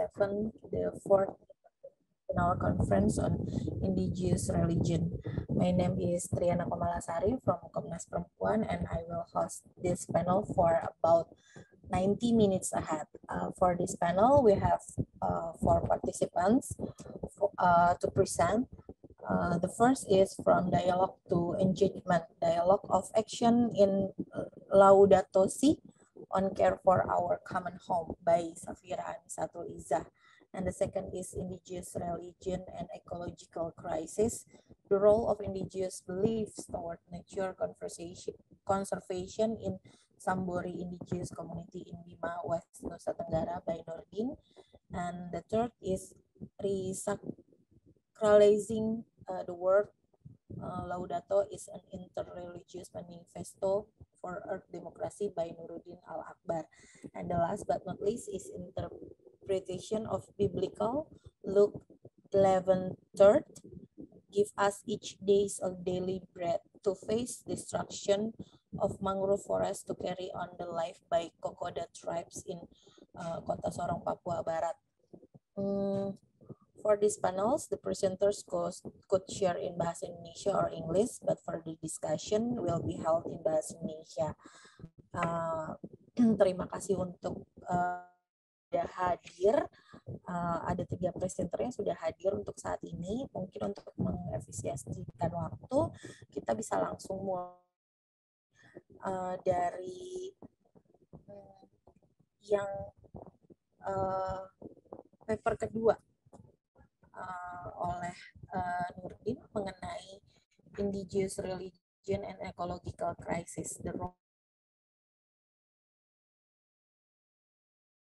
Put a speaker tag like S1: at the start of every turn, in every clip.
S1: 2027, the fourth in our conference on indigenous religion. My name is Triana Komalasari from Komnas Perempuan, and I will host this panel for about 90 minutes ahead. For this panel, we have 4 participants to present. The first is from Dialogue to Engagement, Dialogue of Action in Laudato Si on Care for Our Common Home by Safira Anisatul Izzah. And the second is Indigenous Religion and Ecological Crisis, the role of indigenous beliefs toward nature conservation in Sambori Indigenous Community in Bima, West Nusa Tenggara by Nurdin. And the third is Resacralizing the Word. Laudato is an interreligious manifesto for Earth Democracy by Nuruddin Al-Akbar. And the last but not least is Interpretation of Biblical, Luke 11:3. Give us each day a daily bread to face destruction of mangrove forest to carry on the life by Kokoda tribes in Kota Sorong, Papua Barat. For these panels, the presenters could share in Bahasa Indonesia or English, but for the discussion will be held in Bahasa Indonesia. Terima kasih untuk sudah hadir. Ada 3 presenter yang sudah hadir untuk saat ini. Mungkin untuk mengefisiensikan waktu, kita bisa langsung mulai dari yang paper kedua oleh Nurdin mengenai Indigenous Religion and Ecological Crisis, the role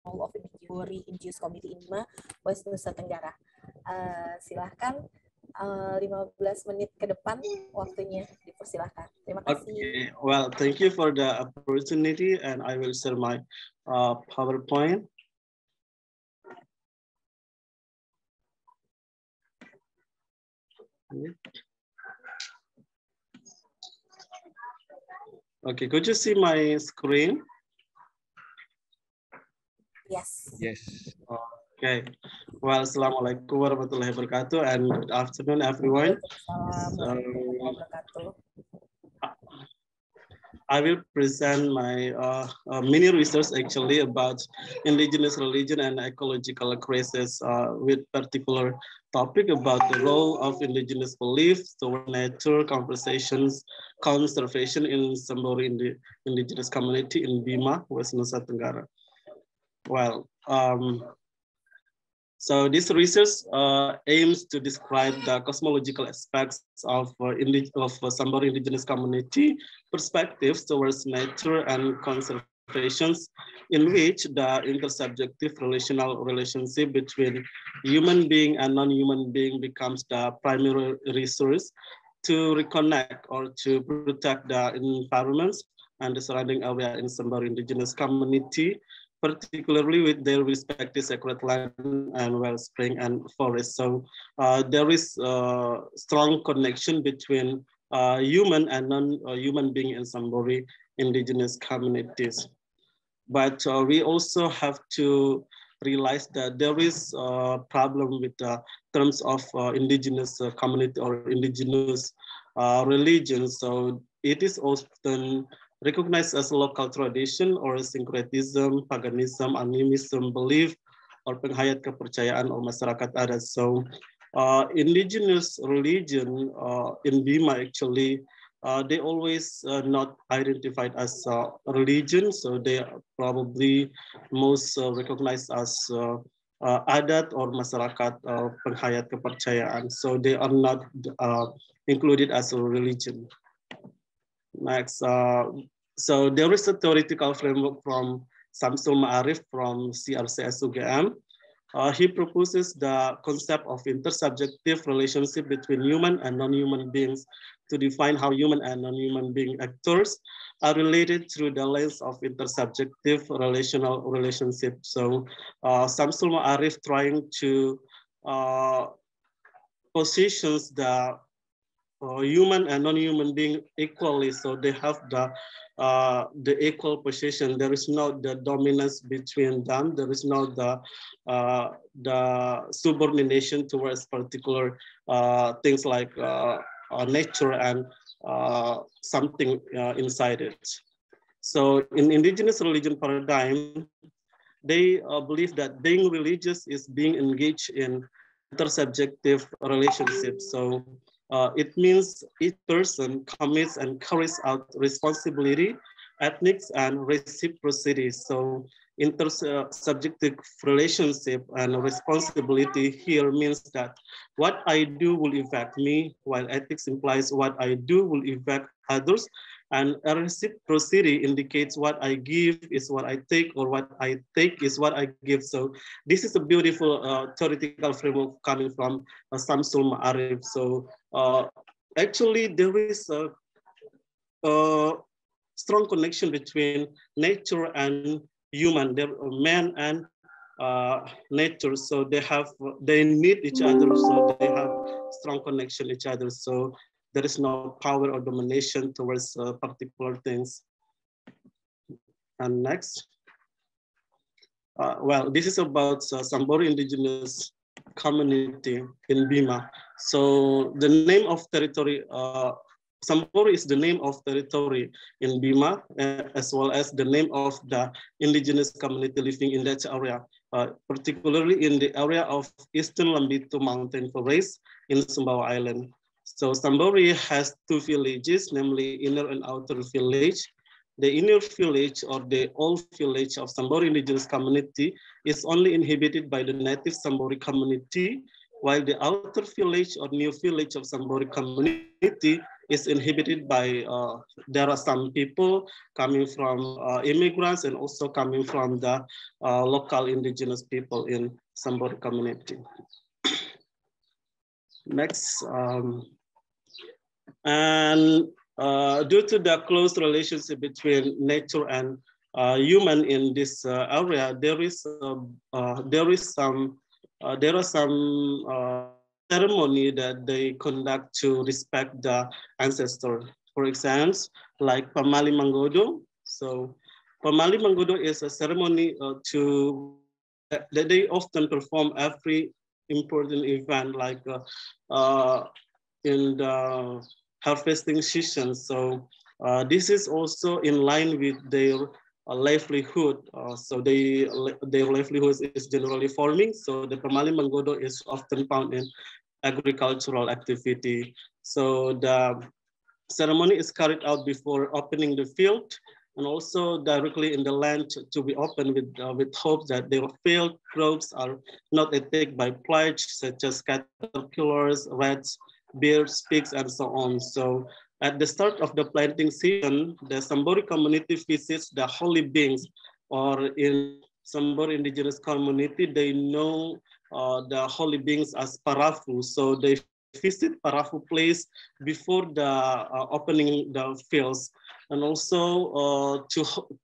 S1: of Indigenous Community in Bima, West Nusa Tenggara. Silahkan 15 menit ke depan waktunya dipersilahkan. Terima kasih.
S2: Okay, well, thank you for the opportunity, and I will share my PowerPoint. Okay, could you see my screen?
S1: Yes.
S3: Yes.
S2: Okay. Well, Assalamualaikum warahmatullahi wabarakatuh, and good afternoon, everyone. I will present my mini research actually about indigenous religion and ecological crisis with particular topic about the role of indigenous beliefs toward nature, conservation in Sambori indigenous community in Bima, West Nusa Tenggara. Well, so this research aims to describe the cosmological aspects of Sambori indigenous community perspectives towards nature and conservation, in which the intersubjective relational relationship between human being and non-human being becomes the primary resource to reconnect or to protect the environments and the surrounding area in Sambori indigenous community, particularly with their respective sacred land and wellspring and forest. So there is a strong connection between human and non-human being in Sambori indigenous communities. But we also have to realize that there is a problem with the terms of indigenous community or indigenous religion. So it is often recognized as a local tradition or syncretism, paganism, animism, belief, or penghayat kepercayaan or masyarakat adat. So indigenous religion in Bima actually, they always not identified as religion. So they are probably most recognized as adat or masyarakat penghayat kepercayaan. So they are not included as a religion. Next, so there is a theoretical framework from Samsul Ma'arif from CRCS UGM. He proposes the concept of intersubjective relationship between human and non-human beings to define how human and non-human being actors are related through the lens of intersubjective relational relationship. So Samsul Ma'arif trying to positions the human and non-human being equally, so they have the equal position. There is no the dominance between them. There is no the subordination towards particular things like nature and something inside it. So in indigenous religion paradigm, they believe that being religious is being engaged in intersubjective relationships. So it means each person commits and carries out responsibility, ethics, and reciprocity. So intersubjective relationship and responsibility here means that what I do will affect me, while ethics implies what I do will affect others, and reciprocity indicates what I give is what I take, or what I take is what I give. So this is a beautiful theoretical framework coming from Samsul Ma'arif. So actually there is a strong connection between nature and human, man and nature. So they need each other. So they have strong connection each other. So there is no power or domination towards particular things. And next. Well, this is about Samburu indigenous community in Bima. So the name of territory, Samburu is the name of territory in Bima, as well as the name of the indigenous community living in that area, particularly in the area of Eastern Lambito Mountain Forest in Sumbawa Island. So Samburu has two villages, namely Inner and Outer Village. The inner village, or the old village of Samburu indigenous community, is only inhabited by the native Samburu community, while the outer village or new village of Samburu community is inhabited by, there are some people coming from immigrants and also coming from the local indigenous people in Samburu community. Next. And due to the close relationship between nature and human in this area, there are some ceremony that they conduct to respect the ancestor. For example, like Pamali Manggodo. So Pamali Manggodo is a ceremony that they often perform every important event, like in the harvesting season. So this is also in line with their livelihood. So their livelihood is generally farming. So the Pamali Manggodo is often found in agricultural activity. So the ceremony is carried out before opening the field, and also directly in the land to be opened with hope that their field crops are not attacked by plagues such as caterpillars, rats, birds, pigs, and so on. So at the start of the planting season, the Samburu community visits the holy beings, or in Samburu indigenous community, they know the holy beings as Parafu. So they visit Parafu place before the opening the fields, and also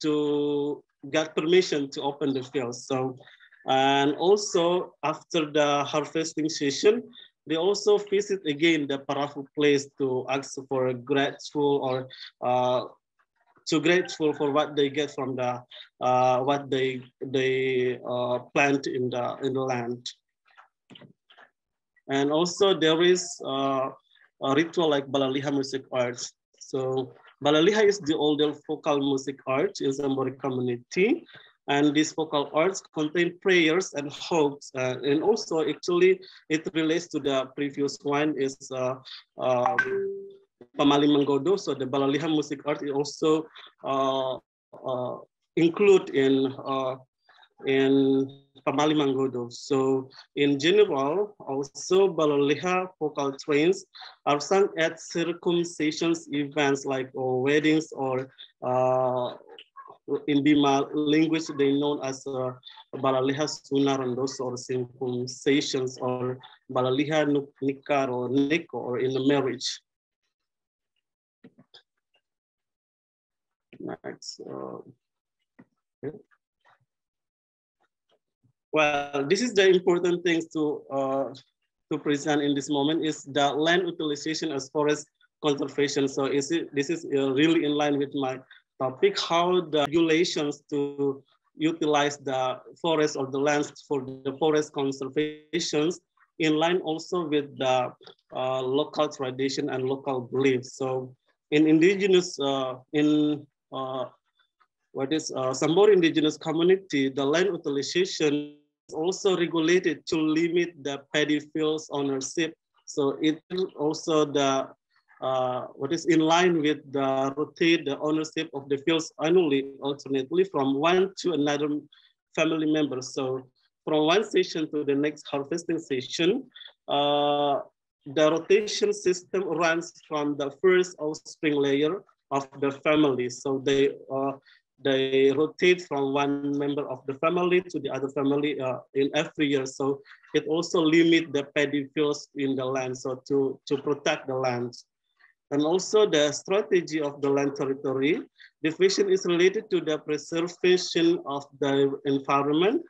S2: to get permission to open the fields. So, and also after the harvesting season, they also visit again the Parafu place to ask for grateful, or too grateful for what they get from the what they plant in the land. And also there is a ritual like Balaliha music arts. So Balaliha is the older vocal music art in Samburu community. And these vocal arts contain prayers and hopes. And also actually it relates to the previous one is Pamali Manggodo. So the Balaliha music art is also include in Pamali Manggodo. So in general, also Balaliha vocal trains are sung at circumcisions events like weddings, or in Bima language they known as Balaliha Sunarandos, or circumcisions, or Balaliha Nikar or Neko, or in the marriage. Next. Okay. Well, this is the important things to to present in this moment is the land utilization as forest conservation. So this is really in line with my topic, how the regulations to utilize the forest or the lands for the forest conservations in line also with the local tradition and local beliefs. So in indigenous, Samburu indigenous community, the land utilization is also regulated to limit the paddy fields ownership. So it is also the what is in line with the rotate the ownership of the fields annually, alternately from one to another family member. So from one session to the next harvesting session, the rotation system runs from the first offspring layer of the family. So they rotate from one member of the family to the other family in every year. So it also limits the paddy fields in the land, so to protect the land. And also the strategy of the land territory division is related to the preservation of the environment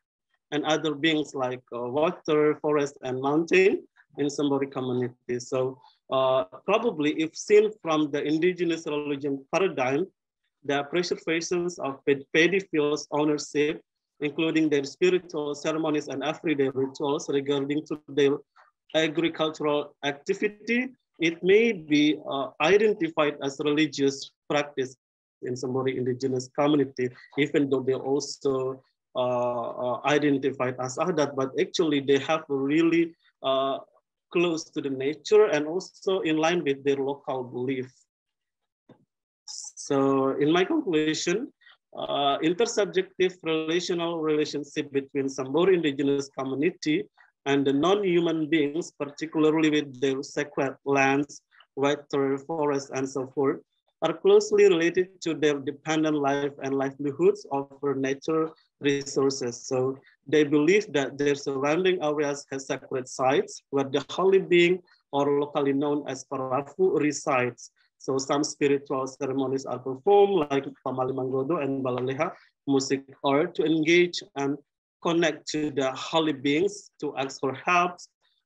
S2: and other beings like water, forest, and mountain in Samburu community. So probably if seen from the indigenous religion paradigm, the preservations of paddy fields ownership, including their spiritual ceremonies and everyday rituals regarding to their agricultural activity, it may be identified as religious practice in Samburu indigenous community, even though they also identified as adat, but actually they have really close to the nature and also in line with their local belief. So in my conclusion, intersubjective relational relationship between Samburu indigenous community and the non-human beings, particularly with their sacred lands, water, forests, and so forth, are closely related to their dependent life and livelihoods over nature resources. So they believe that their surrounding areas have sacred sites where the holy being, or locally known as Parafu, resides. So some spiritual ceremonies are performed like Pamali Manggodo and Balaleha, music art to engage and connect to the holy beings, to ask for help,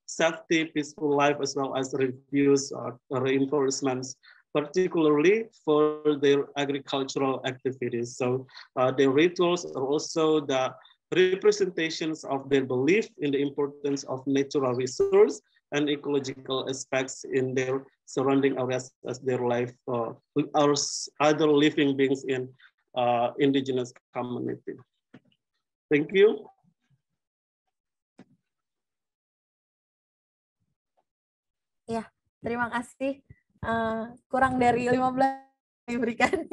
S2: safety, peaceful life, as well as reviews or reinforcements, particularly for their agricultural activities. So their rituals are also the representations of their belief in the importance of natural resource and ecological aspects in their surrounding areas as their life or other living beings in indigenous community. Thank you.
S1: Ya, terima kasih. Kurang dari 15 diberikan.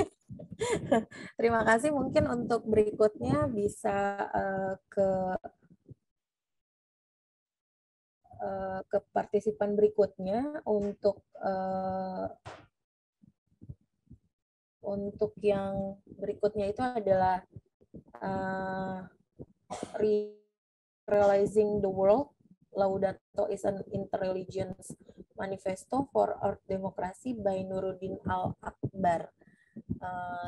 S1: Terima kasih. Mungkin untuk berikutnya bisa ke partisipan berikutnya untuk yang berikutnya itu adalah Realizing the World. Laudato is an Interreligious Manifesto for Earth Democracy by Nuruddin Al-Akbar.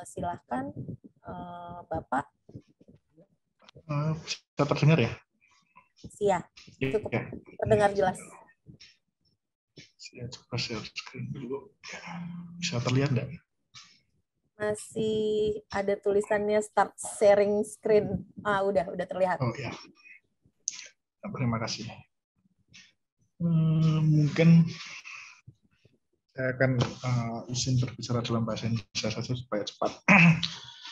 S1: Silahkan, Bapak.
S3: Bisa terdengar ya?
S1: Siap, cukup terdengar jelas.
S3: Saya coba share screen dulu. Bisa terlihat enggak?
S1: Masih ada tulisannya start sharing screen. Udah terlihat.
S3: Oh ya. Terima kasih. Mungkin saya akan izin berbicara dalam bahasa Indonesia saja supaya cepat.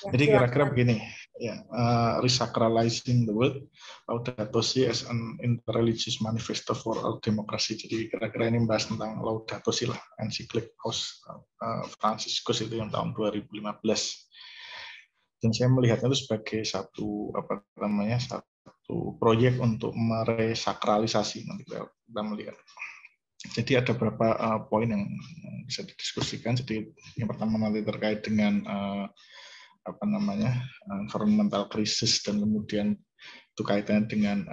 S1: Ya,
S3: jadi kira-kira begini, ya, Resacralizing the World, Laudato Si as an Interreligious Manifesto for Earth Democracy. Jadi kira-kira ini membahas tentang Laudato Si lah, ensiklik Paus Franciscus itu yang tahun 2015. Dan saya melihatnya itu sebagai satu proyek untuk meresakralisasi, nanti kita melihat. Jadi ada beberapa poin yang bisa didiskusikan. Jadi yang pertama nanti terkait dengan environmental crisis, dan kemudian itu kaitannya dengan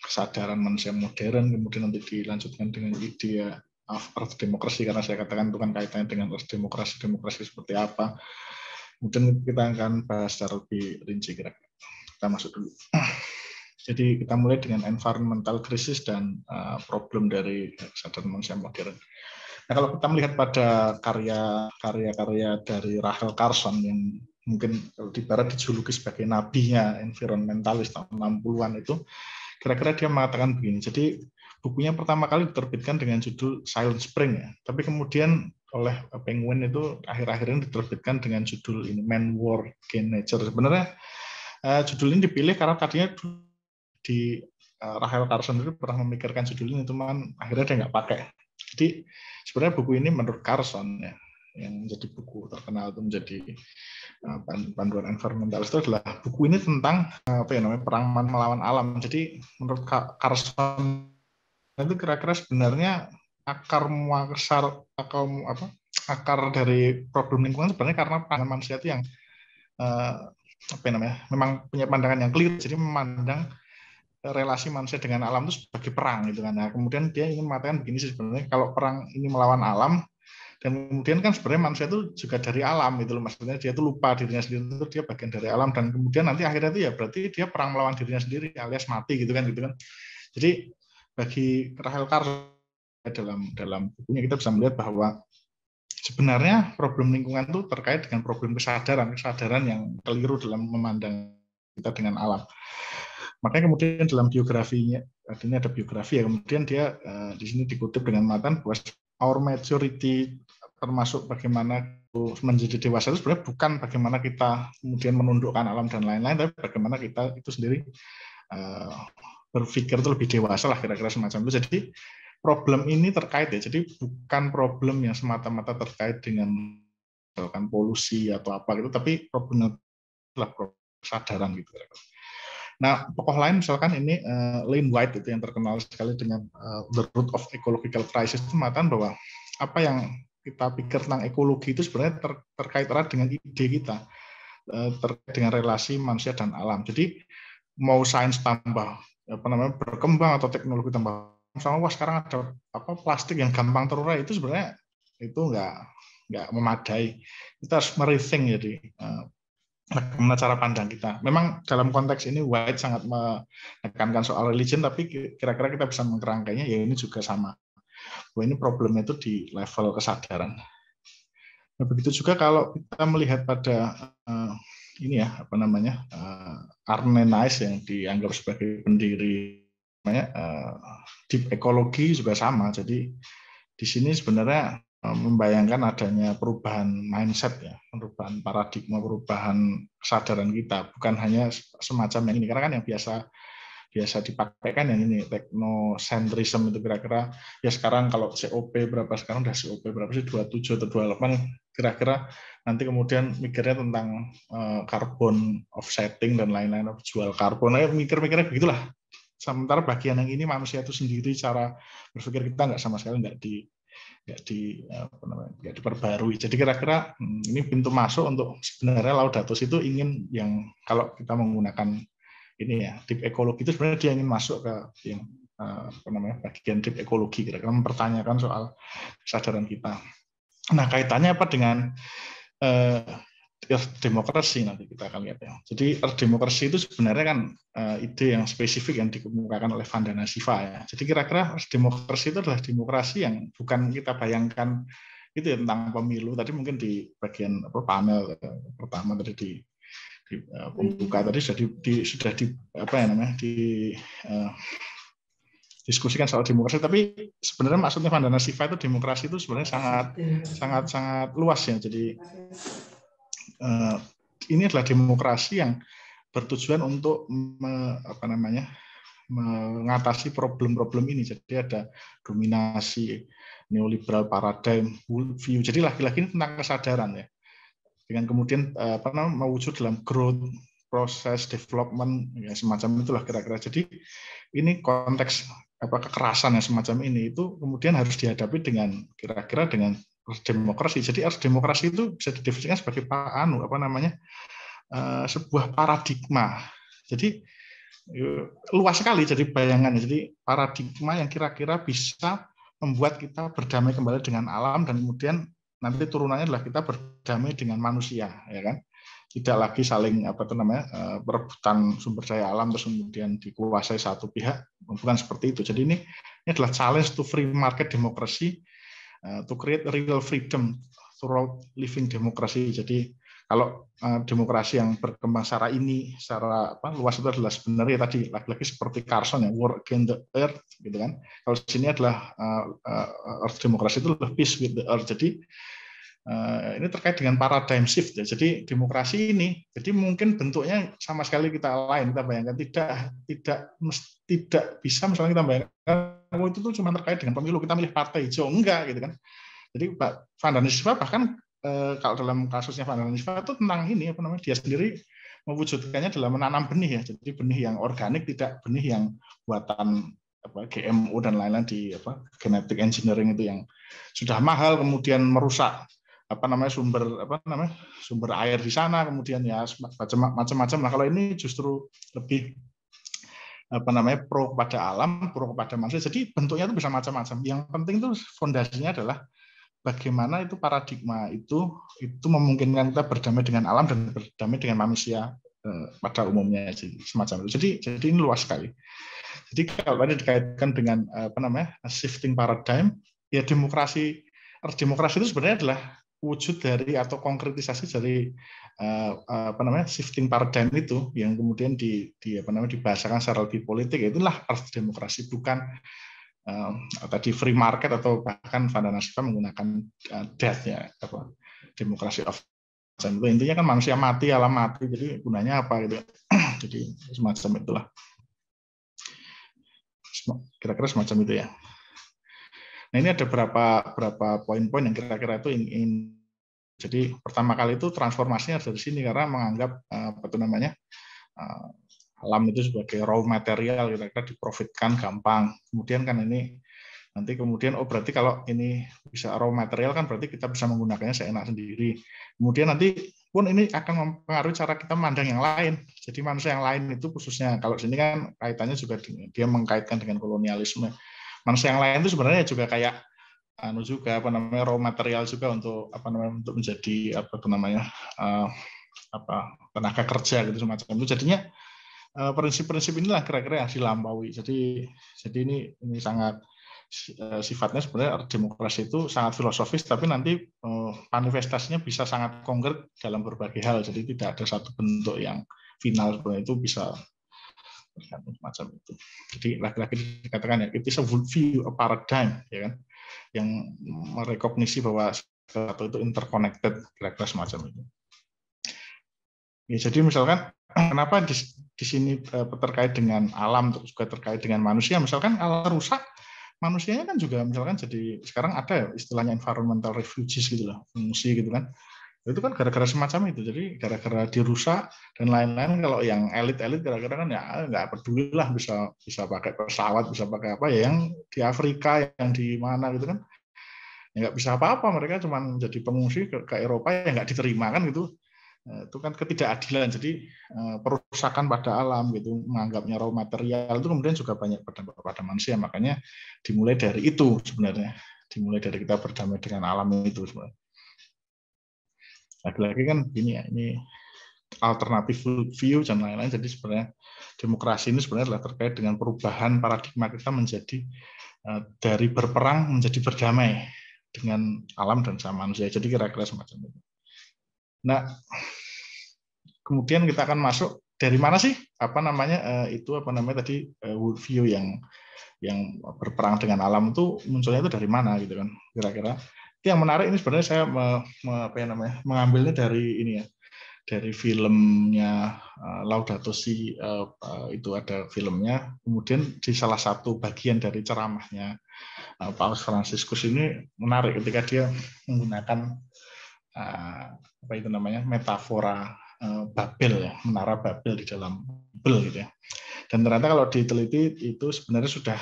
S3: kesadaran manusia modern, kemudian nanti dilanjutkan dengan ide of earth democracy, karena saya katakan itu kan kaitannya dengan earth demokrasi seperti apa. Kemudian kita akan bahas secara lebih rinci kira-kira. Kita masuk dulu. Jadi kita mulai dengan environmental crisis dan problem dari kesadaran manusia modern. Nah, kalau kita melihat pada karya-karya dari Rachel Carson yang mungkin kalau di barat dijuluki sebagai nabinya environmentalis tahun 60-an itu, kira-kira dia mengatakan begini. Jadi bukunya pertama kali diterbitkan dengan judul Silent Spring ya, tapi kemudian oleh Penguin itu akhir-akhir ini diterbitkan dengan judul ini Man, War, Gain, Nature. Sebenarnya judul ini dipilih karena tadinya di Rachel Carson itu pernah memikirkan judul ini, cuman akhirnya dia nggak pakai. Jadi sebenarnya buku ini menurut Carson ya, yang menjadi buku terkenal itu menjadi panduan environmentalis itu adalah buku ini tentang perang melawan alam. Jadi menurut Carson itu kira-kira sebenarnya akar dari problem lingkungan sebenarnya karena pandangan manusia itu yang memang punya pandangan yang keliru. Jadi memandang relasi manusia dengan alam itu sebagai perang gitu kan. Nah, kemudian dia ingin mengatakan begini sih sebenarnya, kalau perang ini melawan alam dan kemudian kan sebenarnya manusia itu juga dari alam gitu loh, maksudnya dia itu lupa dirinya sendiri itu dia bagian dari alam, dan kemudian nanti akhirnya itu ya berarti dia perang melawan dirinya sendiri alias mati gitu kan. Jadi bagi Rachel Carson dalam bukunya kita bisa melihat bahwa sebenarnya problem lingkungan itu terkait dengan problem kesadaran yang keliru dalam memandang kita dengan alam. Makanya kemudian dalam biografinya, ini ada biografi ya, kemudian dia di sini dikutip dengan matan bahwa our maturity, termasuk bagaimana menjadi dewasa itu sebenarnya bukan bagaimana kita kemudian menundukkan alam dan lain-lain, tapi bagaimana kita itu sendiri berpikir itu lebih dewasa lah, kira-kira semacam itu. Jadi problem ini terkait ya, jadi bukan problem yang semata-mata terkait dengan misalkan polusi atau apa gitu, tapi problemnya adalah kesadaran gitu. Nah, tokoh lain misalkan ini Lane White itu yang terkenal sekali dengan The Root of Ecological Crisis itu mengatakan bahwa apa yang kita pikir tentang ekologi itu sebenarnya terkait erat dengan ide kita terkait dengan relasi manusia dan alam. Jadi mau sains tambah berkembang atau teknologi tambah, misalnya sekarang ada plastik yang gampang terurai, itu sebenarnya itu nggak memadai. Kita harus merethink jadi bagaimana cara pandang kita. Memang dalam konteks ini White sangat menekankan soal religion, tapi kira-kira kita bisa mengkerangkainya ya ini juga sama. Bahwa ini problemnya itu di level kesadaran. Nah, begitu juga kalau kita melihat pada ini ya Arne Naess yang dianggap sebagai pendiri deep ekologi juga sama. Jadi di sini sebenarnya membayangkan adanya perubahan mindset ya, perubahan paradigma, perubahan kesadaran kita, bukan hanya semacam yang ini, karena kan yang biasa dipakai kan yang ini technocentrism itu kira-kira ya sekarang kalau COP berapa sekarang udah COP berapa sih 27 atau 28 kira-kira nanti kemudian mikirnya tentang carbon offsetting dan lain-lain, jual karbon, mikir-mikirnya begitulah. Sementara bagian yang ini manusia itu sendiri cara berpikir kita nggak sama sekali nggak diperbarui. Jadi kira-kira ini pintu masuk untuk sebenarnya Laudato Si itu ingin yang kalau kita menggunakan ini ya deep ekologi itu sebenarnya dia ingin masuk ke yang bagian deep ekologi, kira-kira mempertanyakan soal kesadaran kita. Nah, kaitannya apa dengan demokrasi nanti kita akan lihat ya. Jadi demokrasi itu sebenarnya kan ide yang spesifik yang dikemukakan oleh Vandana Shiva ya. Jadi kira-kira demokrasi itu adalah demokrasi yang bukan kita bayangkan itu ya, tentang pemilu. Tadi mungkin di bagian panel pertama tadi di pembuka tadi sudah diskusikan soal demokrasi. Tapi sebenarnya maksudnya Vandana Shiva itu demokrasi itu sebenarnya sangat luas ya. Jadi ini adalah demokrasi yang bertujuan untuk mengatasi problem-problem ini. Jadi ada dominasi neoliberal paradigm view. Jadi lagi-lagi ini tentang kesadaran ya. Dengan kemudian mewujud dalam growth, proses development ya, semacam itulah kira-kira. Jadi ini konteks kekerasan yang semacam ini itu kemudian harus dihadapi dengan kira-kira dengan demokrasi. Jadi demokrasi itu bisa didefinisikan sebagai sebuah paradigma. Jadi luas sekali jadi bayangannya. Jadi paradigma yang kira-kira bisa membuat kita berdamai kembali dengan alam dan kemudian nanti turunannya adalah kita berdamai dengan manusia, ya kan? tidak lagi saling perebutan sumber daya alam terus kemudian dikuasai satu pihak, bukan seperti itu. Jadi ini adalah challenge to free market democracy, to create real freedom throughout living democracy. Jadi kalau demokrasi yang berkembang secara luas itu adalah sebenarnya tadi lagi-lagi seperti Carson ya, war against the earth gitu kan. Kalau di sini adalah earth demokrasi itu lebih peace with the earth. Jadi ini terkait dengan paradigm shift ya. Jadi demokrasi ini, jadi mungkin bentuknya sama sekali kita lain. Kita bayangkan tidak bisa misalnya kita bayangkan itu tuh cuma terkait dengan pemilu, kita milih partai hijau, enggak gitu kan. Jadi Pak Van der Nisva bahkan kalau dalam kasusnya Van der Nisva itu tentang ini dia sendiri mewujudkannya dalam menanam benih ya. Jadi benih yang organik, tidak benih yang buatan GMO dan lain-lain di genetic engineering itu yang sudah mahal kemudian merusak sumber air di sana, kemudian ya macam-macam. Nah, kalau ini justru lebih pro kepada alam, pro kepada manusia. Jadi bentuknya itu bisa macam-macam. Yang penting itu fondasinya adalah bagaimana itu paradigma itu memungkinkan kita berdamai dengan alam dan berdamai dengan manusia pada umumnya, semacam itu. Jadi ini luas sekali. Jadi kalau tadi dikaitkan dengan shifting paradigm, ya demokrasi itu sebenarnya adalah wujud dari atau konkretisasi dari shifting paradigm itu yang kemudian dibahasakan secara lebih politik. Itulah arti demokrasi, bukan tadi free market atau bahkan Van der Nisva menggunakan death ya, demokrasi of itu intinya kan manusia mati, alam mati, jadi gunanya apa gitu. Jadi semacam itulah, kira-kira semacam itu ya. Nah, ini ada berapa poin-poin yang kira-kira itu ingin. Jadi pertama kali itu transformasinya dari sini karena menganggap alam itu sebagai raw material, kira-kira diprofitkan gampang. Kemudian kan ini nanti berarti kalau ini bisa raw material kan berarti kita bisa menggunakannya seenak sendiri. Kemudian nanti pun ini akan mempengaruhi cara kita memandang yang lain. Jadi manusia yang lain itu khususnya kalau sini kan kaitannya juga dia mengkaitkan dengan kolonialisme. Manusia yang lain itu sebenarnya juga kayak raw material juga untuk untuk menjadi tenaga kerja gitu semacam itu. Jadinya prinsip-prinsip inilah kira-kira yang dilampaui. Jadi ini sangat sifatnya sebenarnya demokrasi itu sangat filosofis, tapi nanti manifestasinya bisa sangat konkret dalam berbagai hal. Jadi tidak ada satu bentuk yang final, sebenarnya itu bisa macam itu. Jadi lagi-lagi dikatakan ya, it is a view, a paradigm, ya kan, yang merekognisi bahwa satu itu interconnected, kira-kira semacam itu. Ya, jadi misalkan kenapa di sini terkait dengan alam, terus juga terkait dengan manusia. Misalkan alam rusak, manusianya kan juga misalkan jadi sekarang ada ya istilahnya environmental refugees gitu loh, fungsi gitu kan. Itu kan gara-gara semacam itu. Jadi gara-gara dirusak dan lain-lain. Kalau yang elit-elit gara-gara kan ya nggak peduli lah, bisa pakai pesawat, bisa pakai apa ya, yang di Afrika, yang di mana gitu kan. Ya nggak bisa apa-apa, mereka cuma jadi pengungsi ke Eropa yang nggak diterima kan gitu. Itu kan ketidakadilan. Jadi perusakan pada alam gitu, menganggapnya raw material itu kemudian juga banyak berdampak pada manusia. Makanya dimulai dari itu sebenarnya, dimulai dari kita berdamai dengan alam itu sebenarnya. Lagi-lagi kan ini alternatif view dan lain-lain. Jadi sebenarnya demokrasi ini sebenarnya adalah terkait dengan perubahan paradigma kita menjadi dari berperang menjadi berdamai dengan alam dan sama manusia. Jadi kira-kira semacam itu. Nah, kemudian kita akan masuk dari mana sih tadi worldview yang berperang dengan alam itu munculnya itu dari mana gitu kan, kira-kira. Yang menarik ini sebenarnya saya mengambilnya dari ini ya, dari filmnya Laudato Si, itu ada filmnya. Kemudian di salah satu bagian dari ceramahnya Paus Fransiskus ini menarik ketika dia menggunakan metafora Babel ya, menara Babel di dalam Babel gitu ya. Dan ternyata kalau diteliti itu sebenarnya sudah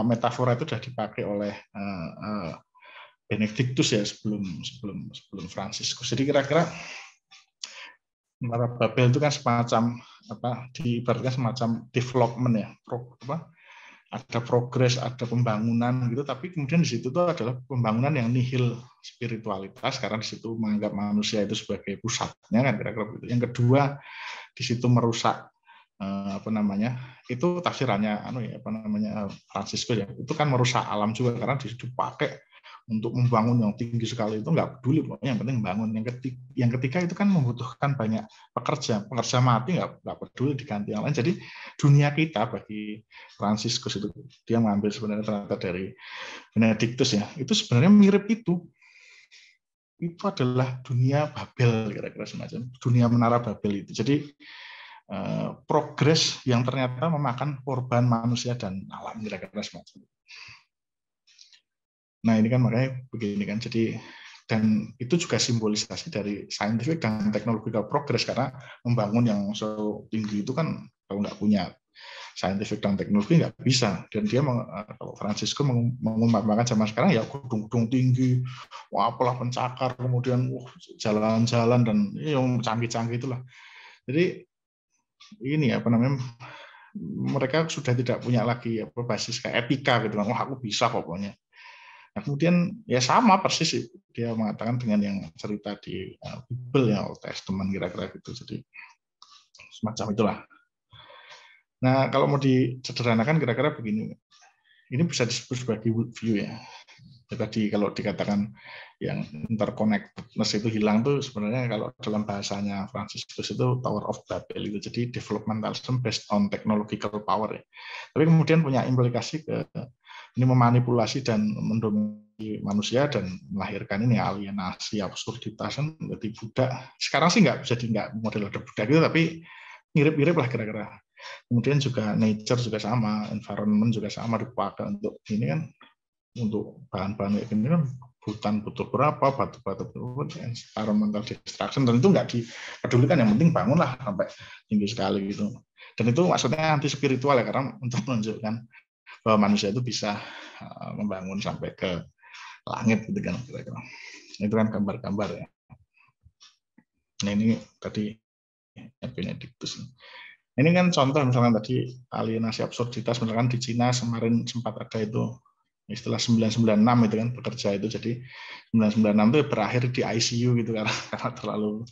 S3: metafora itu sudah dipakai oleh Benedictus ya sebelum Fransiskus. Jadi kira-kira menara Babel itu kan semacam diibaratkan semacam development ya, ada progres, ada pembangunan gitu, tapi kemudian di situ tuh adalah pembangunan yang nihil spiritualitas karena di situ menganggap manusia itu sebagai pusatnya kan kira-kira begitu. Yang kedua di situ merusak itu tafsirannya Franciscus ya, itu kan merusak alam juga karena di situ pakai untuk membangun yang tinggi sekali, itu nggak peduli pokoknya yang penting bangun. Yang ketiga itu kan membutuhkan banyak pekerja mati nggak peduli diganti yang lain. Jadi dunia kita bagi Franciscus itu dia mengambil sebenarnya ternyata dari Benedictus ya, itu sebenarnya mirip itu adalah dunia Babel kira-kira semacam dunia menara Babel itu. Jadi progres yang ternyata memakan korban manusia dan alam kira-kira semacam. Nah ini kan makanya begini kan, jadi dan itu juga simbolisasi dari scientific dan technological progress karena membangun yang so tinggi itu kan kalau nggak punya scientific dan teknologi nggak bisa. Dan dia kalau Francisco mengumpamakan zaman sekarang ya gedung-gedung tinggi, wah apalah pencakar, kemudian jalan-jalan dan yang canggih-canggih itulah. Jadi ini mereka sudah tidak punya lagi basis kayak etika gitu kan, wah aku bisa pokoknya. Nah, kemudian ya sama persis dia mengatakan dengan yang cerita di Bible ya, Old Testament kira-kira gitu. Jadi semacam itulah. Nah, kalau mau disederhanakan kira-kira begini. Ini bisa disebut sebagai worldview ya. Tadi kalau dikatakan yang interconnectedness itu hilang tuh sebenarnya kalau dalam bahasanya Franciscus itu Tower of Babel itu, jadi developmentalism based on technological power ya. Tapi kemudian punya implikasi ke ini memanipulasi dan mendominasi manusia dan melahirkan ini alienasi, absurditas kan jadi budak. Sekarang sih nggak model ada budak gitu, tapi mirip-mirip lah kira-kira. Kemudian juga nature juga sama, environment juga sama dipakai untuk ini kan, untuk bahan-bahan kayak gini kan hutan butuh berapa, batu-batu berapa, environmental destruction, dan itu nggak dipedulikan, yang penting bangunlah sampai tinggi sekali gitu. Dan itu maksudnya anti spiritual ya, karena untuk menunjukkan bahwa manusia itu bisa membangun sampai ke langit gitu kan kira-kira. Itu kan gambar-gambar ya. Nah ini tadi Benedictus. Ini kan contoh misalkan tadi alienasi absurditas, misalkan di Cina kemarin sempat ada itu istilah 996 itu kan bekerja itu, jadi 996 itu berakhir di ICU gitu karena terlalu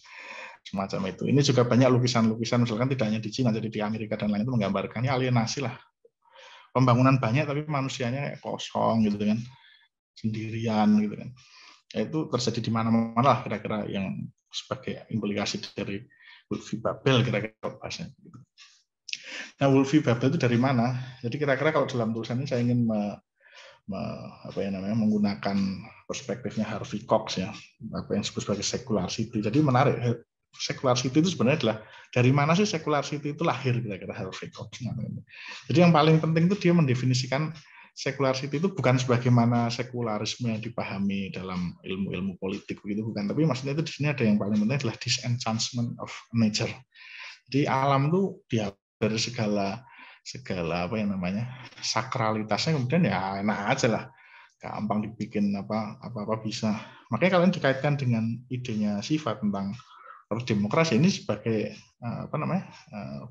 S3: semacam itu. Ini juga banyak lukisan-lukisan misalkan tidak hanya di Cina, jadi di Amerika dan lain itu menggambarkannya alienasi lah. Pembangunan banyak tapi manusianya kayak kosong gitu kan, sendirian gitu kan. Itu terjadi di mana-mana lah kira-kira yang sebagai implikasi dari worldview Babel kira-kira bahasanya. Nah, worldview Babel itu dari mana? Jadi kira-kira kalau dalam tulisan ini saya ingin menggunakan perspektifnya Harvey Cox ya, apa yang disebut sebagai secularity. Jadi menarik, secularity itu sebenarnya adalah dari mana sih secularity itu lahir kira-kira Harvey Cox. Jadi yang paling penting itu dia mendefinisikan secularity itu bukan sebagaimana sekularisme yang dipahami dalam ilmu-ilmu politik begitu, bukan, tapi maksudnya itu di sini ada yang paling penting adalah disenchantment of nature. Jadi alam itu dia dari segala sakralitasnya kemudian ya enak aja lah, gampang dibikin apa bisa. Makanya kalian dikaitkan dengan idenya sifat tentang demokrasi ini sebagai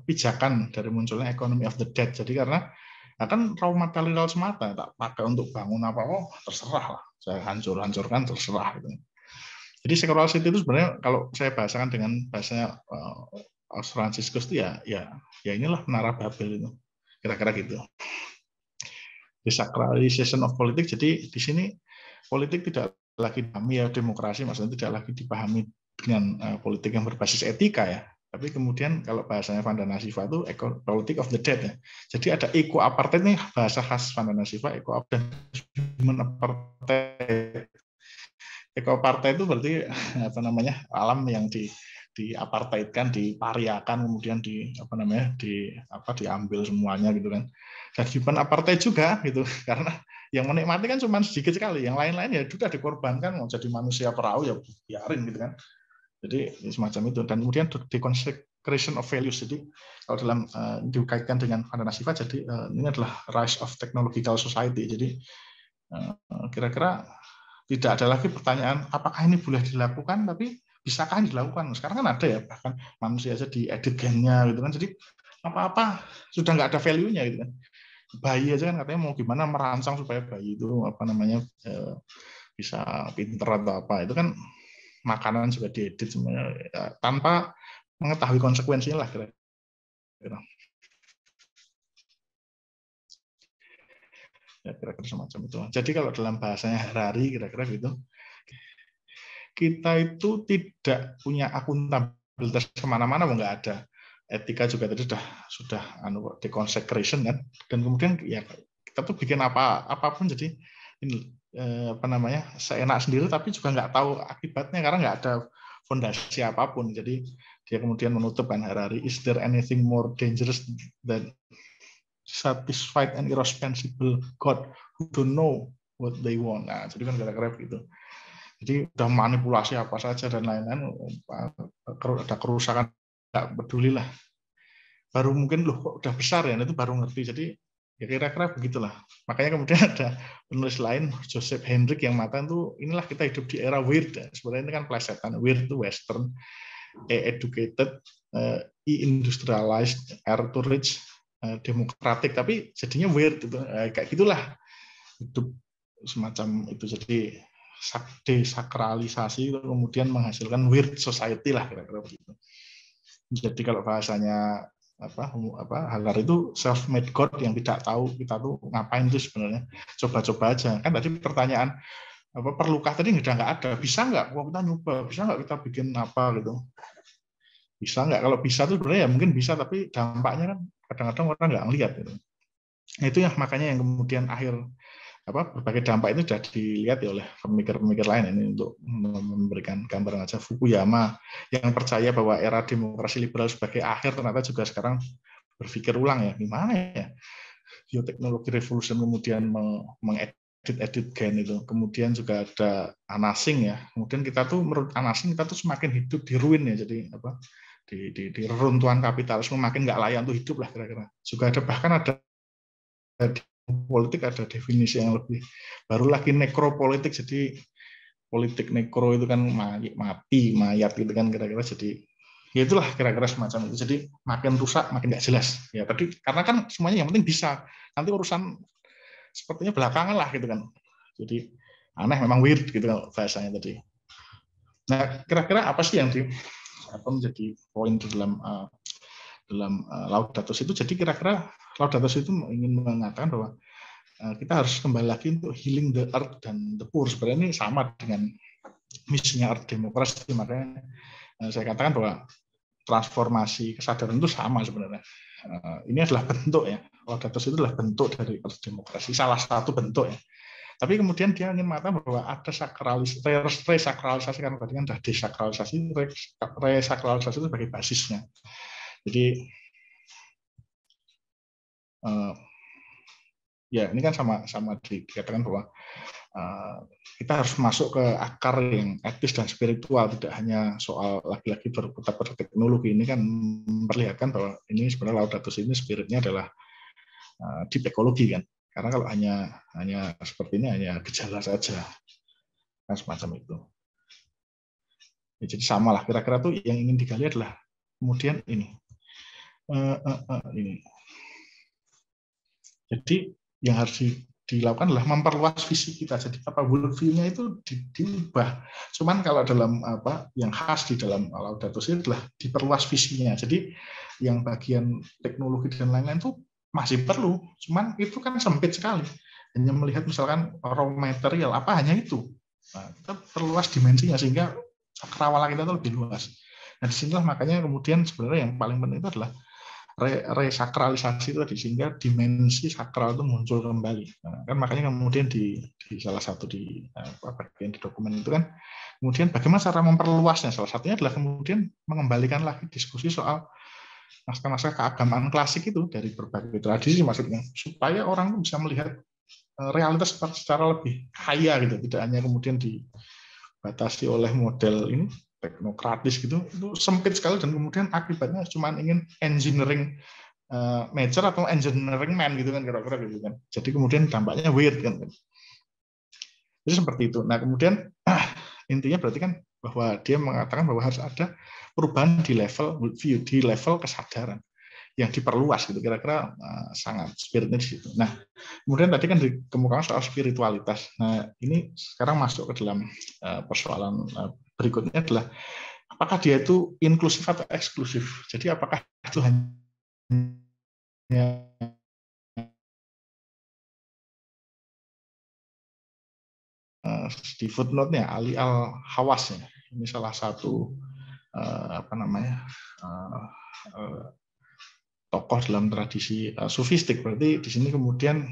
S3: pijakan dari munculnya economy of the dead. Jadi karena kan raw material semata, tak pakai untuk bangun apa, terserah lah, saya hancurkan terserah gitu. Jadi secularity itu sebenarnya kalau saya bahasakan dengan bahasa Franciscus itu ya inilah menara Babel itu, kira-kira gitu. Desacralization of politics. Jadi di sini politik tidak lagi dipahami ya demokrasi, maksudnya tidak lagi dipahami dengan politik yang berbasis etika ya. Tapi kemudian kalau bahasanya Vandana Shiva itu politik of the dead ya. Jadi ada eco-apartheid nih, bahasa khas Vandana Shiva, eco-apartheid, human apartheid. Eco-apartheid itu berarti alam yang diapartheidkan, dipariakan, kemudian diambil semuanya gitu kan. Dan human apartheid juga gitu, karena yang menikmati kan cuma sedikit sekali, yang lain-lain ya sudah dikorbankan, mau jadi manusia perahu ya biarin gitu kan. Jadi semacam itu. Dan kemudian deconsecration of values. Jadi kalau dalam dikaitkan dengan Vandana Shiva, jadi ini adalah rise of technological society. Jadi kira-kira tidak ada lagi pertanyaan apakah ini boleh dilakukan, tapi bisakah dilakukan. Sekarang kan ada ya, bahkan manusia aja diedit gennya gitu kan. Jadi apa-apa sudah nggak ada value-nya gitu kan. bayi aja kan katanya mau gimana merancang supaya bayi itu apa namanya bisa pinter atau apa, itu kan makanan juga diedit semuanya ya, tanpa mengetahui konsekuensinya lah kira-kira. Ya, kira-kira semacam itu. Jadi kalau dalam bahasanya Harari kira-kira gitu, kita itu tidak punya akuntabilitas kemana-mana, nggak ada. Etika juga tadi sudah deconsecration kan, dan kemudian ya kita tuh bikin apapun jadi ini apa namanya seenak sendiri, tapi juga nggak tahu akibatnya karena nggak ada fondasi apapun. Jadi dia kemudian menutup kan Harari, is there anything more dangerous than satisfied and irresponsible God who don't know what they want. Nah, jadi kan kira-kira begitu. Jadi udah manipulasi apa saja dan lain-lain, ada kerusakan nggak peduli lah. Baru mungkin loh kok udah besar ya, itu baru ngerti. Jadi ya kira-kira begitulah. Makanya kemudian ada penulis lain, Joseph Henrik, yang mengatakan tuh inilah kita hidup di era weird. Sebenarnya ini kan plesetan. Weird itu Western, educated, industrialized, air to rich, demokratik, tapi jadinya weird itu kayak gitulah hidup semacam itu. Jadi desakralisasi kemudian menghasilkan weird society lah kira-kira begitu. Jadi kalau bahasanya apa Harari itu self made god yang tidak tahu kita tuh ngapain itu sebenarnya, coba-coba aja kan. Tadi pertanyaan apa perlukah tadi nggak ada, bisa nggak kita nyoba, bisa nggak kita bikin apa gitu, bisa nggak? Kalau bisa tuh sebenarnya ya mungkin bisa, tapi dampaknya kan kadang-kadang orang nggak ngelihat gitu. Nah, itu ya makanya yang kemudian berbagai dampak itu sudah dilihat ya oleh pemikir-pemikir lain ini untuk memberikan gambaran aja. Fukuyama yang percaya bahwa era demokrasi liberal sebagai akhir ternyata juga sekarang berpikir ulang ya, gimana ya bioteknologi revolution kemudian mengedit gen itu. Kemudian juga ada Anasing ya. Kemudian kita tuh menurut Anasing kita tuh semakin hidup di ruin ya, jadi apa di reruntuhan kapitalisme, makin nggak layak untuk hidup lah kira-kira. Juga ada bahkan ada politik ada definisi yang lebih baru lagi, nekropolitik. Jadi politik nekro itu kan mati, mayat gitu kan kira-kira. Jadi ya itulah kira-kira semacam itu. Jadi makin rusak makin nggak jelas ya tadi, karena kan semuanya yang penting bisa, nanti urusan sepertinya belakangan lah gitu kan. Jadi aneh, memang weird gitu kan bahasanya tadi. Nah kira-kira apa sih yang menjadi poin dalam Laudato Si itu? Jadi kira-kira Laudato Si itu ingin mengatakan bahwa kita harus kembali lagi untuk healing the earth dan the poor. Sebenarnya ini sama dengan misinya Earth Demokrasi. Makanya saya katakan bahwa transformasi kesadaran itu sama sebenarnya. Ini adalah bentuk ya. Laudato Si itu adalah bentuk dari Earth Demokrasi, salah satu bentuk ya. Tapi kemudian dia ingin mengatakan bahwa ada resakralisasi, karena tadi kan sudah desakralisasi, resakralisasi itu sebagai basisnya. Jadi ya ini kan sama dikatakan bahwa kita harus masuk ke akar yang etis dan spiritual, tidak hanya soal lagi-lagi berputar pada teknologi. Ini kan memperlihatkan bahwa ini sebenarnya Laudato Si ini spiritnya adalah deep ekologi kan. Karena kalau hanya seperti ini hanya gejala saja kan semacam itu. Ya, jadi samalah kira-kira tuh yang ingin digali adalah kemudian ini. Jadi yang harus dilakukan adalah memperluas visi kita. Jadi apa worldview-nya itu diubah. Cuman kalau dalam yang khas di dalam Laudato Si adalah diperluas visinya. Jadi yang bagian teknologi dan lain-lain itu masih perlu. Cuman itu kan sempit sekali. Hanya melihat misalkan raw material apa hanya itu. Nah, kita perluas dimensinya sehingga cakrawala kita itu lebih luas. Nah disinilah makanya kemudian sebenarnya yang paling penting itu adalah resakralisasi itu tadi, sehingga dimensi sakral itu muncul kembali. Nah, kan makanya kemudian di salah satu di bagian di dokumen itu kan kemudian bagaimana cara memperluasnya. Salah satunya adalah kemudian mengembalikan lagi diskusi soal naskah-naskah keagamaan klasik itu dari berbagai tradisi, maksudnya supaya orang bisa melihat realitas secara lebih kaya gitu, tidak hanya kemudian dibatasi oleh model ini teknokratis gitu, itu sempit sekali dan kemudian akibatnya cuma ingin engineering major atau engineering man gitu kan kira-kira gitu kan. Jadi kemudian dampaknya weird kan. Jadi seperti itu. Nah kemudian intinya berarti kan bahwa dia mengatakan bahwa harus ada perubahan di level worldview, di level kesadaran. yang diperluas gitu, kira-kira sangat spiritnya di situ. Nah, kemudian tadi kan dikemukakan soal spiritualitas. Nah, ini sekarang masuk ke dalam persoalan berikutnya adalah apakah dia itu inklusif atau eksklusif. Jadi apakah itu hanya di footnote-nya Ali Al-Hawas ya. Ini salah satu tokoh dalam tradisi sufistik. Berarti di sini kemudian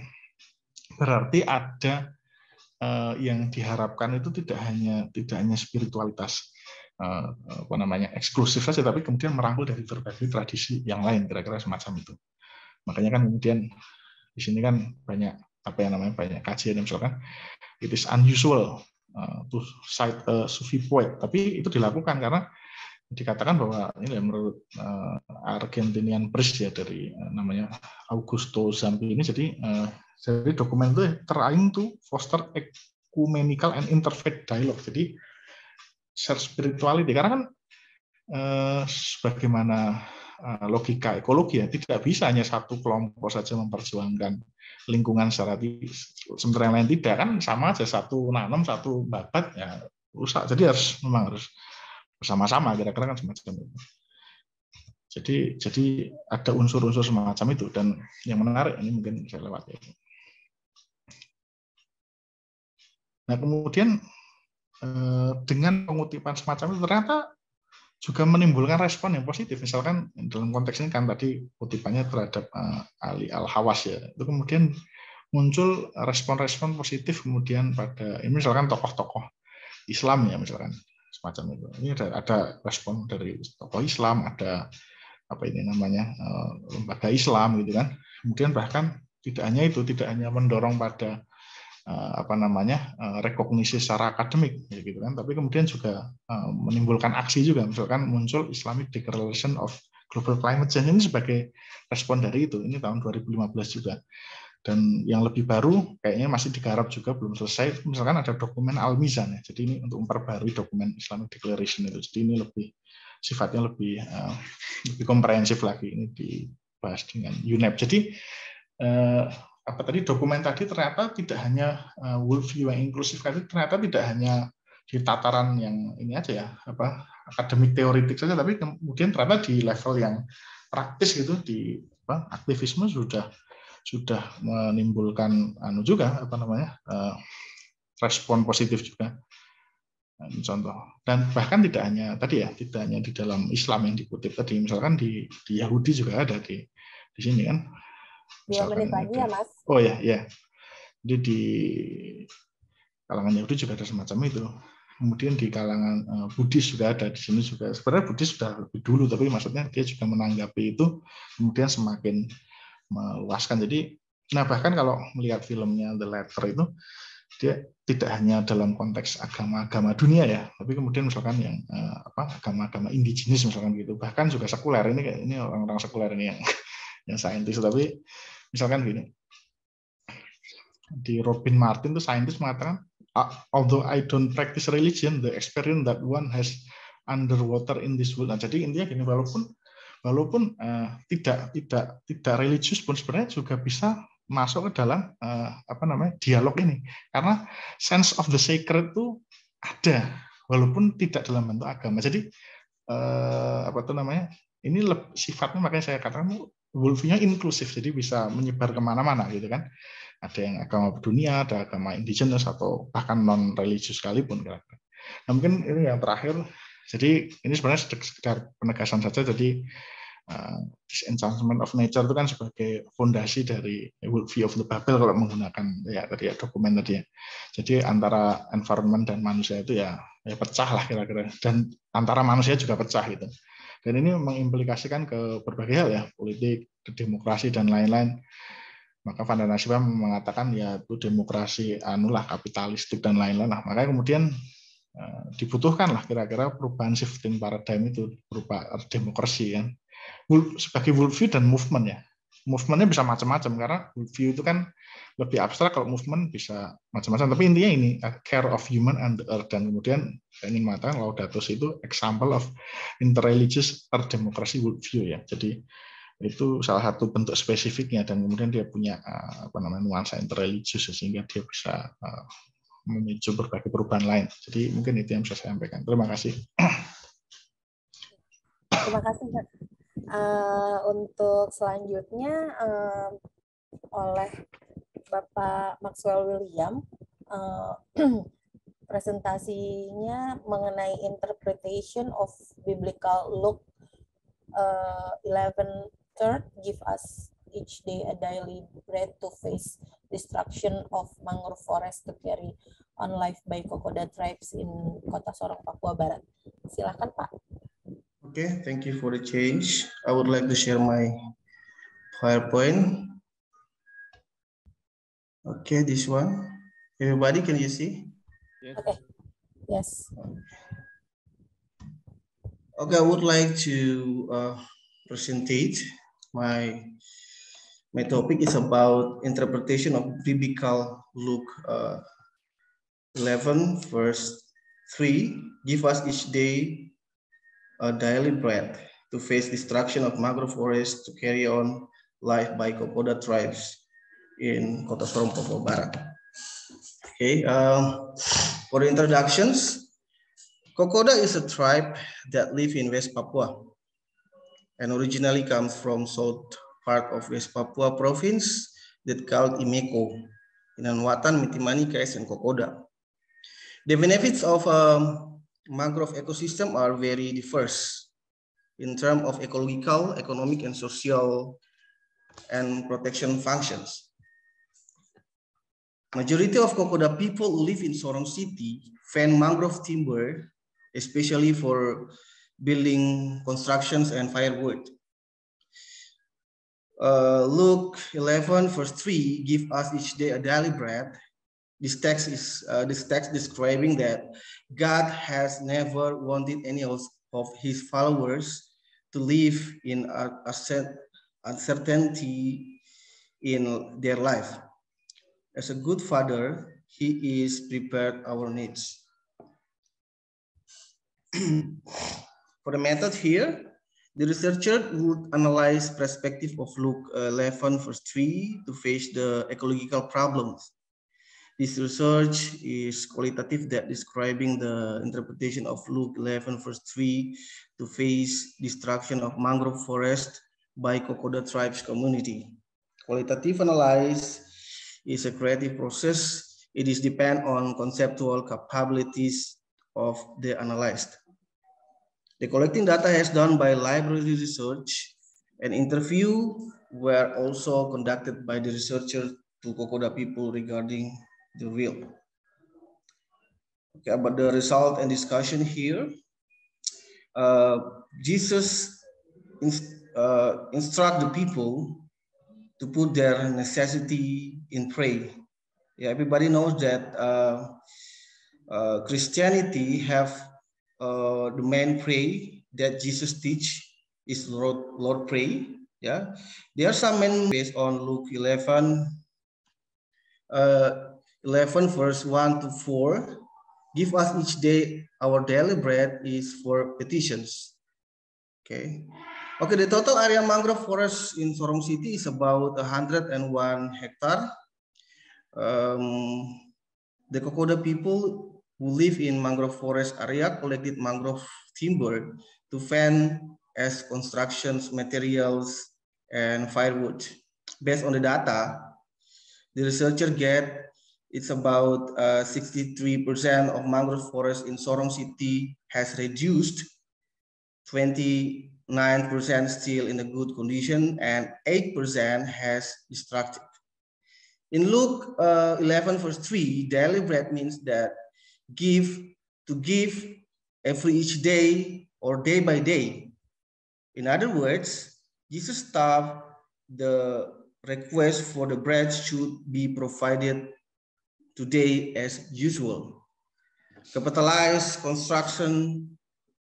S3: berarti ada yang diharapkan itu tidak hanya spiritualitas eksklusif saja, tapi kemudian merangkul dari berbagai tradisi yang lain, kira-kira semacam itu. Makanya kan kemudian di sini kan banyak banyak kajian, misalkan it is unusual to cite a Sufi poet, tapi itu dilakukan karena dikatakan bahwa ini menurut Argentinian priest ya dari namanya Augusto Zampini, jadi dokumen itu trying to foster ecumenical and interfaith dialogue, jadi share spirituality, karena kan sebagaimana logika ekologi ya, tidak bisa hanya satu kelompok saja memperjuangkan lingkungan secara sementara yang lain tidak, kan sama aja, satu nanam satu babat ya rusak, jadi memang harus bersama-sama, kira-kira kan semacam itu. Jadi ada unsur-unsur semacam itu, dan yang menarik ini mungkin saya lewati. Nah, kemudian dengan pengutipan semacam itu ternyata juga menimbulkan respon yang positif. Misalkan dalam konteks ini kan tadi kutipannya terhadap Ali Al-Hawas ya, itu kemudian muncul respon-respon positif kemudian pada ini, misalkan tokoh-tokoh Islam ya, misalkan semacam itu. Ini ada respon dari tokoh Islam, ada lembaga Islam gitu kan. Kemudian bahkan tidak hanya mendorong pada rekognisi secara akademik gitu kan, tapi kemudian juga menimbulkan aksi juga, misalkan muncul Islamic Declaration of Global Climate Change ini sebagai respon dari itu. Ini tahun 2015 juga. Dan yang lebih baru kayaknya masih digarap juga, belum selesai, misalkan ada dokumen Al-Mizan ya. Jadi ini untuk memperbarui dokumen Islamic Declaration itu. Jadi ini sifatnya lebih komprehensif lagi, ini dibahas dengan UNEP. Jadi dokumen tadi ternyata tidak hanya worldview yang inklusif, ternyata tidak hanya di tataran yang ini aja ya, akademik teoritik saja, tapi kemudian ternyata di level yang praktis gitu, di aktivisme sudah menimbulkan respon positif juga. Contoh, dan bahkan tidak hanya di dalam Islam yang dikutip tadi, misalkan di Yahudi juga ada di sini kan.
S1: 2 menit lagi ya, Mas.
S3: Oh ya. Jadi di kalangan Yahudi juga ada semacam itu. Kemudian di kalangan Buddhis juga ada, di sini juga. Sebenarnya Buddhis sudah lebih dulu, tapi maksudnya dia juga menanggapi itu, kemudian semakin meluaskan. Jadi, bahkan kalau melihat filmnya The Letter itu, dia tidak hanya dalam konteks agama-agama dunia ya, tapi kemudian misalkan yang agama-agama indigenis misalkan gitu, bahkan juga sekuler. Ini orang-orang sekuler ini yang saintis, tapi misalkan gini, di Robin Martin itu saintis mengatakan, although I don't practice religion, the experience that one has underwater in this world. Nah, jadi intinya gini, walaupun tidak religius pun sebenarnya juga bisa masuk ke dalam dialog ini, karena sense of the sacred itu ada walaupun tidak dalam bentuk agama. Jadi ini sifatnya, makanya saya katakan worldview-nya inklusif, jadi bisa menyebar kemana-mana gitu kan. Ada yang agama dunia, ada agama indigenous, atau bahkan non religius sekalipun. Nah, mungkin ini yang terakhir. Jadi ini sebenarnya sekedar penegasan saja. Jadi Disenchantment of Nature itu kan sebagai fondasi dari Worldview of the Babel kalau menggunakan dokumen tadi ya. Jadi antara environment dan manusia itu ya pecah lah kira-kira, dan antara manusia juga pecah gitu. Dan ini mengimplikasikan ke berbagai hal ya, politik, demokrasi dan lain-lain. Maka Van der Nasiba mengatakan ya itu demokrasi kapitalistik dan lain-lain lah. Makanya kemudian dibutuhkan lah kira-kira perubahan shifting paradigm itu berupa demokrasi kan. Sebagai worldview dan movement ya. Movementnya bisa macam-macam karena worldview itu kan lebih abstrak, kalau movement bisa macam-macam. Tapi intinya ini care of human and the earth, dan kemudian saya ingin mengatakan Laudato Si itu example of interreligious earth democracy worldview ya. Jadi Itu salah satu bentuk spesifiknya, dan kemudian dia punya nuansa interreligius sehingga dia bisa memicu berbagai perubahan lain. Jadi mungkin itu yang bisa saya sampaikan. Terima kasih.
S1: Terima kasih. Untuk selanjutnya oleh Bapak Maxwell William, presentasinya mengenai interpretation of biblical Luke 11:3, give us each day a daily bread to face destruction of mangrove forest to carry on life by Kokoda tribes in Kota Sorong, Papua Barat. Silakan Pak.
S4: Okay, thank you for the change. I would like to share my PowerPoint. Okay, this one. Everybody, can you see?
S2: Yes.
S1: Okay. Yes.
S4: Okay, I would like to present my topic is about interpretation of biblical Luke 11 verse 3. Give us each day a daily bread to face destruction of mangrove forest to carry on life by Kokoda tribes in Kota Sorong, Papua Barat. Okay, for the introductions, Kokoda is a tribe that live in West Papua and originally comes from south part of West Papua province that called Imeko, Inanwatan, Mitimani, Kais, and Kokoda. The benefits of mangrove ecosystem are very diverse in terms of ecological, economic, and social and protection functions. Majority of Kokoda people who live in Sorong City fend mangrove timber, especially for building constructions and firewood. Luke 11 verse 3, give us each day a daily bread. This text describing that God has never wanted any of his followers to live in uncertainty in their life. As a good father, he is prepared our needs. For the method here, the researcher would analyze perspective of Luke 11 verse 3 to face the ecological problems. This research is qualitative, that describing the interpretation of Luke 11 verse 3 to face destruction of mangrove forest by Kokoda tribes community. Qualitative analysis is a creative process. It is depend on conceptual capabilities of the analyzed. The collecting data is done by library research, and interview were also conducted by the researcher to Kokoda people regarding the will. Okay, about the result and discussion here, Jesus instruct the people to put their necessity in prayer. Yeah, everybody knows that Christianity have the main prayer that Jesus teach is Lord pray. Yeah, there are some men based on Luke 11 verse 1 to 4, give us each day our daily bread, is for petitions. Okay. Okay, the total area mangrove forest in Sorong City is about 101 hectare. The Kokoda people who live in mangrove forest area collected mangrove timber to fend as constructions materials and firewood. Based on the data, the researcher get it's about 63% of mangrove forest in Sorong City has reduced, 29% still in a good condition, and 8% has destructive. In Luke 11 verse 3, daily bread means that give every each day or day by day. In other words, Jesus stopped the request for the bread should be provided today as usual. Capitalized construction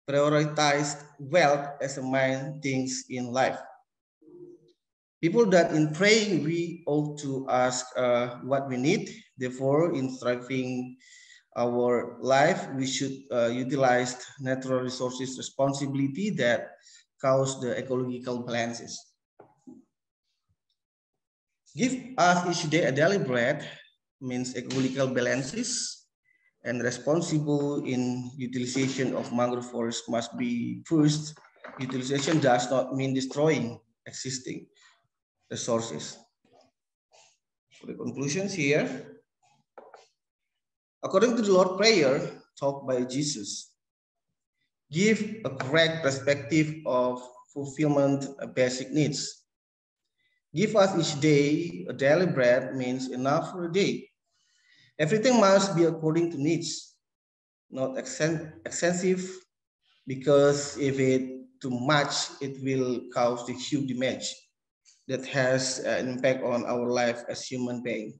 S4: prioritized wealth as the main things in life. People that in praying, we ought to ask what we need. Therefore, in striving our life, we should utilize natural resources responsibility that cause the ecological balances. Give us each day a daily bread means ecological balances and responsible in utilization of mangrove forests must be first. Utilization does not mean destroying existing resources. For the conclusions here, according to the Lord's Prayer taught by Jesus, give a correct perspective of fulfillment of basic needs. Give us each day a daily bread means enough for a day. Everything must be according to needs, not excessive, because if it too much, it will cause the huge damage that has an impact on our life as human beings.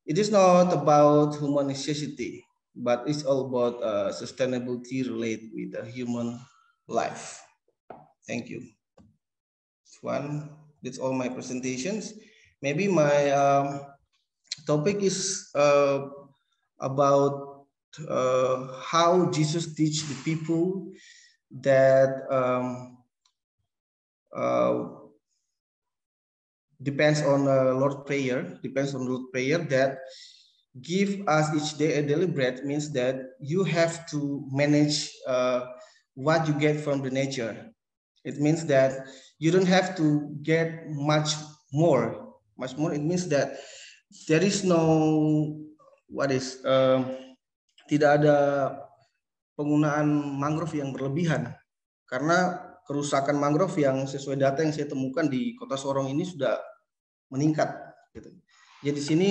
S4: It is not about human necessity, but it's all about sustainability related with the human life. Thank you. That's all my presentations. Maybe my topic is about how Jesus teach the people that depends on Lord's Prayer, that give us each day a daily bread means that you have to manage what you get from the nature. It means that you don't have to get much more. It means that there is no tidak ada penggunaan mangrove yang berlebihan, karena kerusakan mangrove yang sesuai data yang saya temukan di Kota Sorong ini sudah meningkat. Gitu. Jadi di sini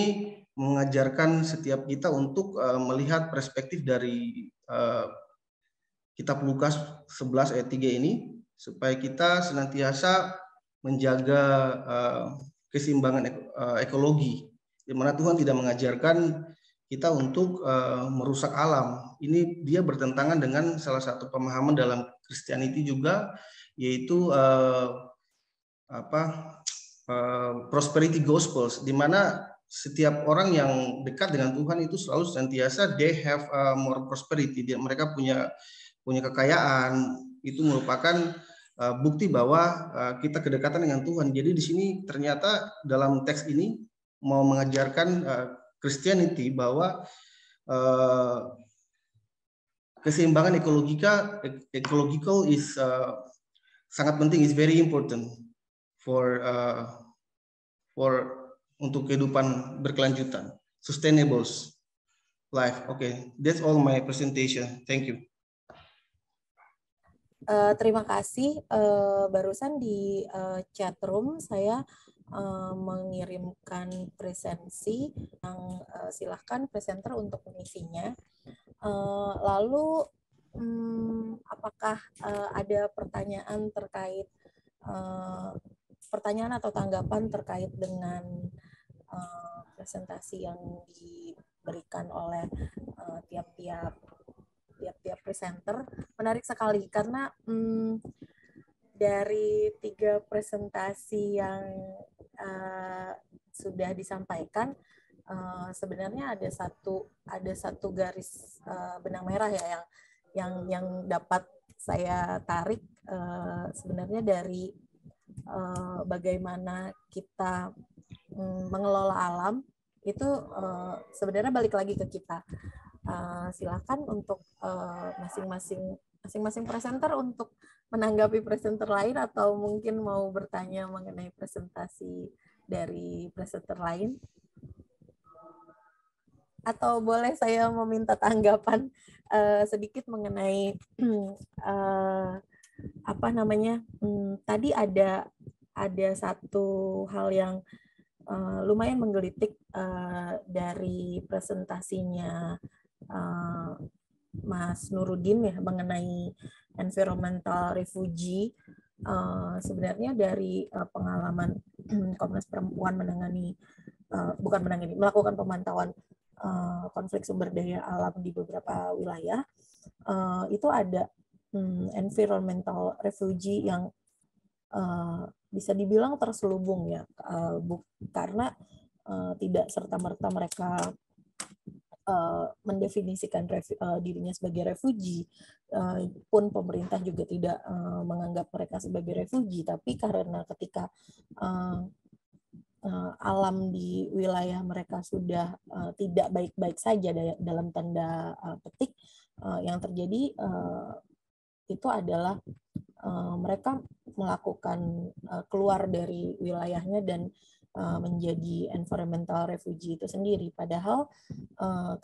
S4: mengajarkan setiap kita untuk melihat perspektif dari kitab Lukas 11 ayat 3 ini, supaya kita senantiasa menjaga keseimbangan ekologi, di mana Tuhan tidak mengajarkan kita untuk merusak alam. Ini dia bertentangan dengan salah satu pemahaman dalam Christianity juga, yaitu prosperity gospels, di mana setiap orang yang dekat dengan Tuhan itu selalu senantiasa they have more prosperity. Mereka punya kekayaan. Itu merupakan bukti bahwa kita kedekatan dengan Tuhan. Jadi di sini ternyata dalam teks ini mau mengajarkan Christianity bahwa keseimbangan ecological is sangat penting, is very important for untuk kehidupan berkelanjutan, sustainable life. Okay, that's all my presentation. Thank you.
S1: Terima kasih. Barusan di chat room saya mengirimkan presensi yang silahkan presenter untuk mengisinya. Lalu apakah ada pertanyaan terkait pertanyaan atau tanggapan terkait dengan presentasi yang diberikan oleh tiap-tiap presenter? Menarik sekali karena dari 3 presentasi yang sudah disampaikan, sebenarnya ada satu garis benang merah ya yang dapat saya tarik sebenarnya dari bagaimana kita mengelola alam itu sebenarnya balik lagi ke kita. Silakan untuk masing-masing presenter untuk menanggapi presenter lain atau mungkin mau bertanya mengenai presentasi dari presenter lain. Atau boleh saya meminta tanggapan sedikit mengenai tadi ada satu hal yang lumayan menggelitik dari presentasinya Mas Nurudin ya mengenai environmental refugee. Sebenarnya dari pengalaman Komnas Perempuan melakukan pemantauan konflik sumber daya alam di beberapa wilayah, itu ada environmental refugee yang bisa dibilang terselubung ya, karena tidak serta-merta mereka mendefinisikan dirinya sebagai refugee, pun pemerintah juga tidak menganggap mereka sebagai refugee, tapi karena ketika alam di wilayah mereka sudah tidak baik-baik saja dalam tanda petik, yang terjadi itu adalah mereka melakukan keluar dari wilayahnya dan menjadi environmental refugee itu sendiri. Padahal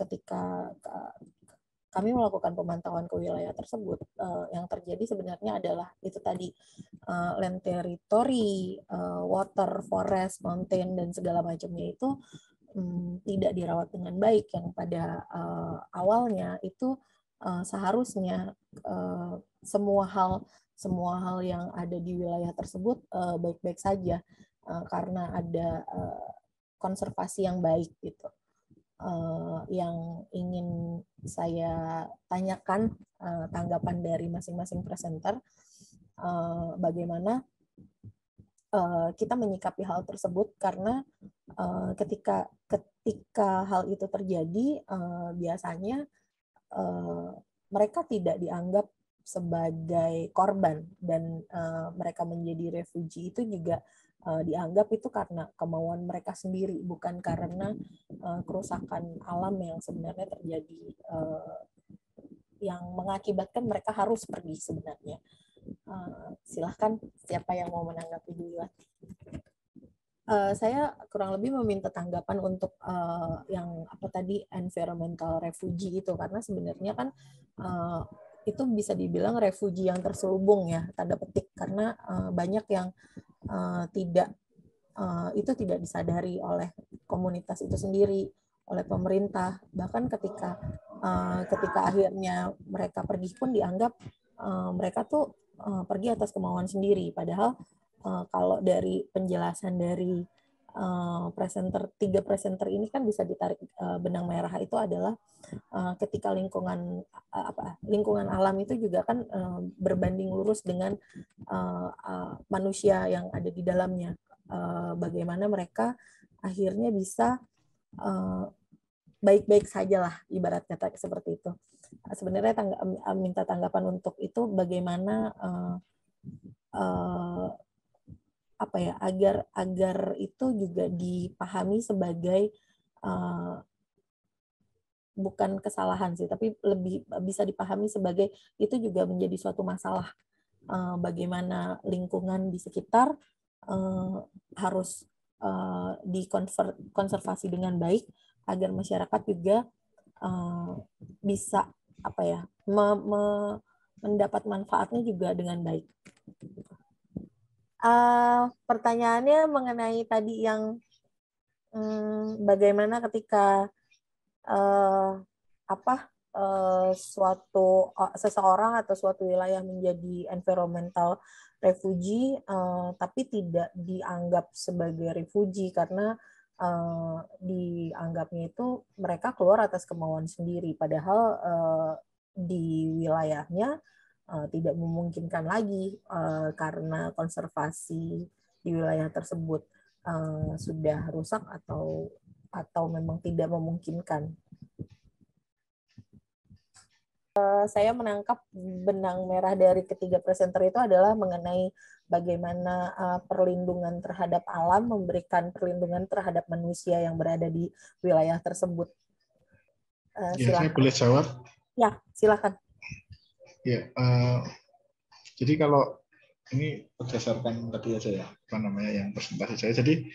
S1: ketika kami melakukan pemantauan ke wilayah tersebut, yang terjadi sebenarnya adalah itu tadi, land territory, water, forest, mountain, dan segala macamnya itu tidak dirawat dengan baik, yang pada awalnya itu seharusnya semua hal yang ada di wilayah tersebut baik-baik saja karena ada konservasi yang baik gitu. Yang ingin saya tanyakan tanggapan dari masing-masing presenter, bagaimana kita menyikapi hal tersebut, karena ketika hal itu terjadi, biasanya mereka tidak dianggap sebagai korban, dan mereka menjadi refugee itu juga dianggap itu karena kemauan mereka sendiri, bukan karena kerusakan alam yang sebenarnya terjadi, yang mengakibatkan mereka harus pergi sebenarnya. Silahkan siapa yang mau menanggapi duluan. Saya kurang lebih meminta tanggapan untuk yang apa tadi, environmental refugee itu, karena sebenarnya kan itu bisa dibilang refugee yang terselubung ya, tanda petik, karena banyak yang itu tidak disadari oleh komunitas itu sendiri, oleh pemerintah. Bahkan ketika akhirnya mereka pergi pun dianggap mereka tuh pergi atas kemauan sendiri. Padahal kalau dari penjelasan dari tiga presenter ini kan bisa ditarik benang merah, itu adalah ketika lingkungan alam itu juga kan berbanding lurus dengan manusia yang ada di dalamnya. Bagaimana mereka akhirnya bisa baik-baik saja lah, ibarat kata seperti itu. Sebenarnya minta tanggapan untuk itu, bagaimana agar itu juga dipahami sebagai bukan kesalahan sih, tapi lebih bisa dipahami sebagai itu juga menjadi suatu masalah. Bagaimana lingkungan di sekitar harus dikonservasi dengan baik agar masyarakat juga bisa mendapat manfaatnya juga dengan baik. Pertanyaannya mengenai tadi yang bagaimana ketika seseorang atau suatu wilayah menjadi environmental refugee, tapi tidak dianggap sebagai refugee karena dianggapnya itu mereka keluar atas kemauan sendiri, padahal di wilayahnya tidak memungkinkan lagi karena konservasi di wilayah tersebut sudah rusak atau memang tidak memungkinkan. Saya menangkap benang merah dari ketiga presenter itu adalah mengenai bagaimana perlindungan terhadap alam memberikan perlindungan terhadap manusia yang berada di wilayah tersebut.
S3: Ya, saya boleh jawab?
S1: Ya, silakan.
S3: Ya, jadi kalau ini berdasarkan tadi aja ya, yang presentasi saya. Jadi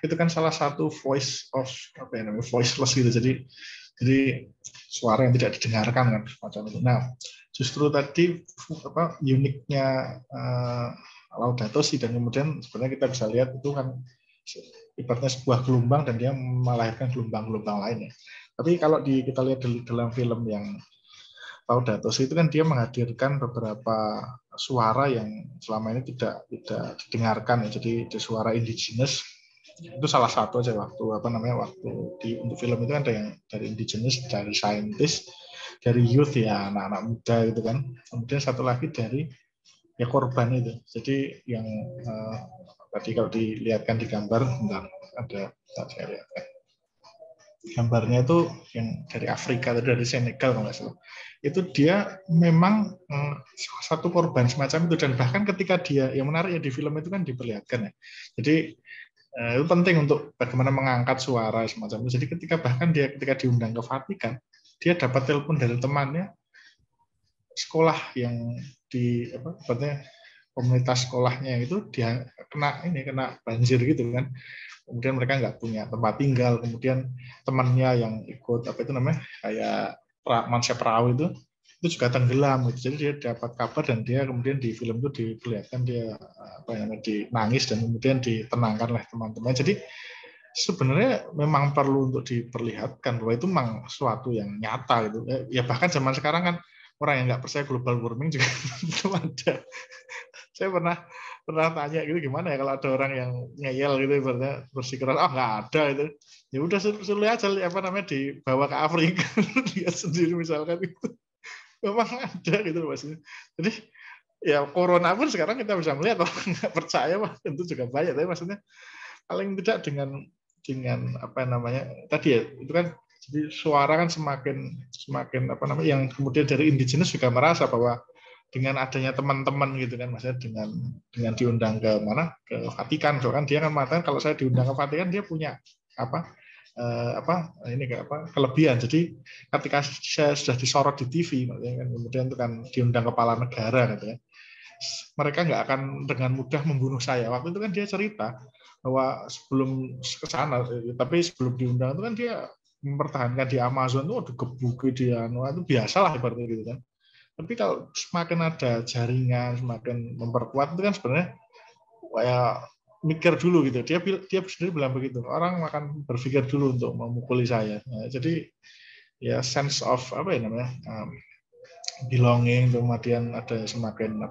S3: itu kan salah satu voiceless gitu. Jadi suara yang tidak didengarkan kan semacam itu. Nah, justru tadi uniknya Laudato Si, dan kemudian sebenarnya kita bisa lihat itu kan ibaratnya sebuah gelombang dan dia melahirkan gelombang-gelombang lainnya. Tapi kalau kita lihat dalam film yang Laudato Si itu kan dia menghadirkan beberapa suara yang selama ini tidak didengarkan ya. Jadi di suara indigenous itu salah satu aja untuk film itu kan ada yang dari indigenous, dari scientist, dari youth ya, anak-anak muda gitu kan. Kemudian satu lagi dari ya korban itu. Jadi yang tadi kalau dilihatkan di gambar, saya lihat gambarnya itu yang dari Afrika, dari Senegal kalau nggak salah. Itu dia memang salah satu korban semacam itu, dan bahkan ketika dia, yang menarik ya di film itu kan diperlihatkan ya. Jadi Itu penting untuk bagaimana mengangkat suara semacam itu. Jadi ketika diundang ke Vatikan, dia dapat telepon dari temannya sekolah yang di komunitas sekolahnya itu dia kena banjir gitu kan. Kemudian mereka nggak punya tempat tinggal. Kemudian temannya yang ikut kayak manusia perahu itu juga tenggelam gitu. Jadi dia dapat kabar dan dia kemudian di film itu diperlihatkan dia nangis dan kemudian ditenangkan oleh teman-teman. Jadi sebenarnya memang perlu untuk diperlihatkan bahwa itu memang suatu yang nyata gitu. Ya bahkan zaman sekarang kan orang yang nggak percaya global warming juga itu ada. Saya pernah tanya gitu, gimana ya kalau ada orang yang ngeyel gitu ibaratnya bersikeras nggak ada itu. Ya udah suruh aja dibawa ke Afrika lihat sendiri misalkan itu. Memang ada gitu maksudnya. Jadi ya corona pun sekarang kita bisa melihat, orang nggak percaya tentu juga banyak, tapi maksudnya paling tidak dengan tadi ya itu kan, jadi suara kan semakin yang kemudian dari indigenous juga merasa bahwa dengan adanya teman-teman gitu kan, maksudnya dengan diundang ke Vatikan, so kan dia kan mengatakan kalau saya diundang ke Vatikan dia punya kelebihan. Jadi ketika saya sudah disorot di TV, kemudian itu kan diundang kepala negara gitu ya, mereka nggak akan dengan mudah membunuh saya. Waktu itu kan dia cerita bahwa sebelum ke sana, tapi sebelum diundang itu kan dia mempertahankan di Amazon tuh digebuki dia, itu biasalah ibaratnya gitu kan. Tapi kalau semakin ada jaringan, semakin memperkuat itu kan sebenarnya kayak mikir dulu gitu. Dia sendiri bilang begitu. Orang akan berpikir dulu untuk memukuli saya. Nah, jadi ya sense of belonging, kemudian ada semakin